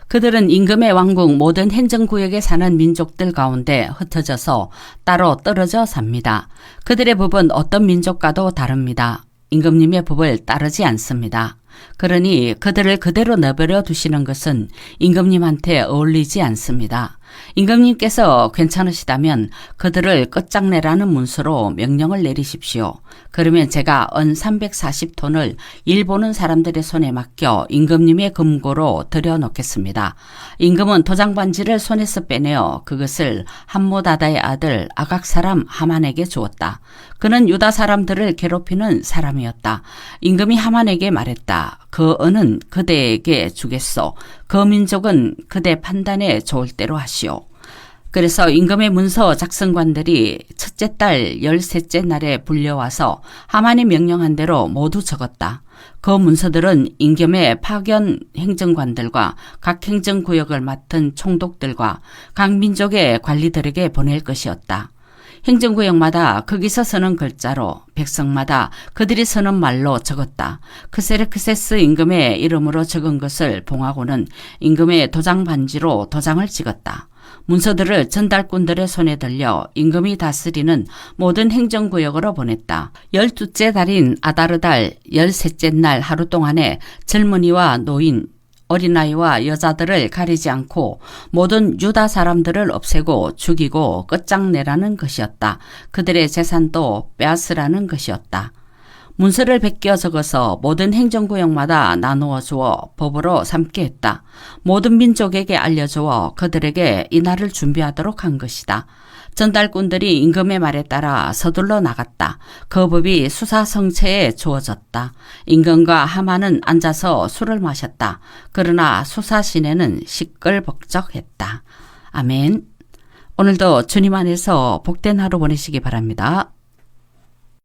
그들은 임금의 왕궁 모든 행정구역에 사는 민족들 가운데 흩어져서 따로 떨어져 삽니다. 그들의 법은 어떤 민족과도 다릅니다. 임금님의 법을 따르지 않습니다. 그러니 그들을 그대로 내버려 두시는 것은 임금님한테 어울리지 않습니다. 임금님께서 괜찮으시다면 그들을 끝장내라는 문서로 명령을 내리십시오. 그러면 제가 은 340톤을 일 보는 사람들의 손에 맡겨 임금님의 금고로 들여놓겠습니다. 임금은 도장반지를 손에서 빼내어 그것을 함모다다의 아들 아각 사람 하만에게 주었다. 그는 유다 사람들을 괴롭히는 사람이었다. 임금이 하만에게 말했다. 그 은은 그대에게 주겠소. 그 민족은 그대 판단에 좋을 대로 하시오. 그래서 임금의 문서 작성관들이 첫째 달 13째 날에 불려와서 하만이 명령한 대로 모두 적었다. 그 문서들은 임금의 파견 행정관들과 각 행정구역을 맡은 총독들과 각 민족의 관리들에게 보낼 것이었다. 행정구역마다 거기서 쓰는 글자로 백성마다 그들이 쓰는 말로 적었다. 크세르크세스 임금의 이름으로 적은 것을 봉하고는 임금의 도장 반지로 도장을 찍었다. 문서들을 전달꾼들의 손에 들려 임금이 다스리는 모든 행정구역으로 보냈다. 12째 달인 아다르달 13째 날 하루 동안에 젊은이와 노인, 어린아이와 여자들을 가리지 않고 모든 유다 사람들을 없애고 죽이고 끝장내라는 것이었다. 그들의 재산도 빼앗으라는 것이었다. 문서를 베껴 적어서 모든 행정구역마다 나누어 주어 법으로 삼게 했다. 모든 민족에게 알려주어 그들에게 이날을 준비하도록 한 것이다. 전달꾼들이 임금의 말에 따라 서둘러 나갔다. 그 법이 수사성체에 주어졌다. 임금과 하만은 앉아서 술을 마셨다. 그러나 수사 시내는 시끌벅적했다. 아멘. 오늘도 주님 안에서 복된 하루 보내시기 바랍니다.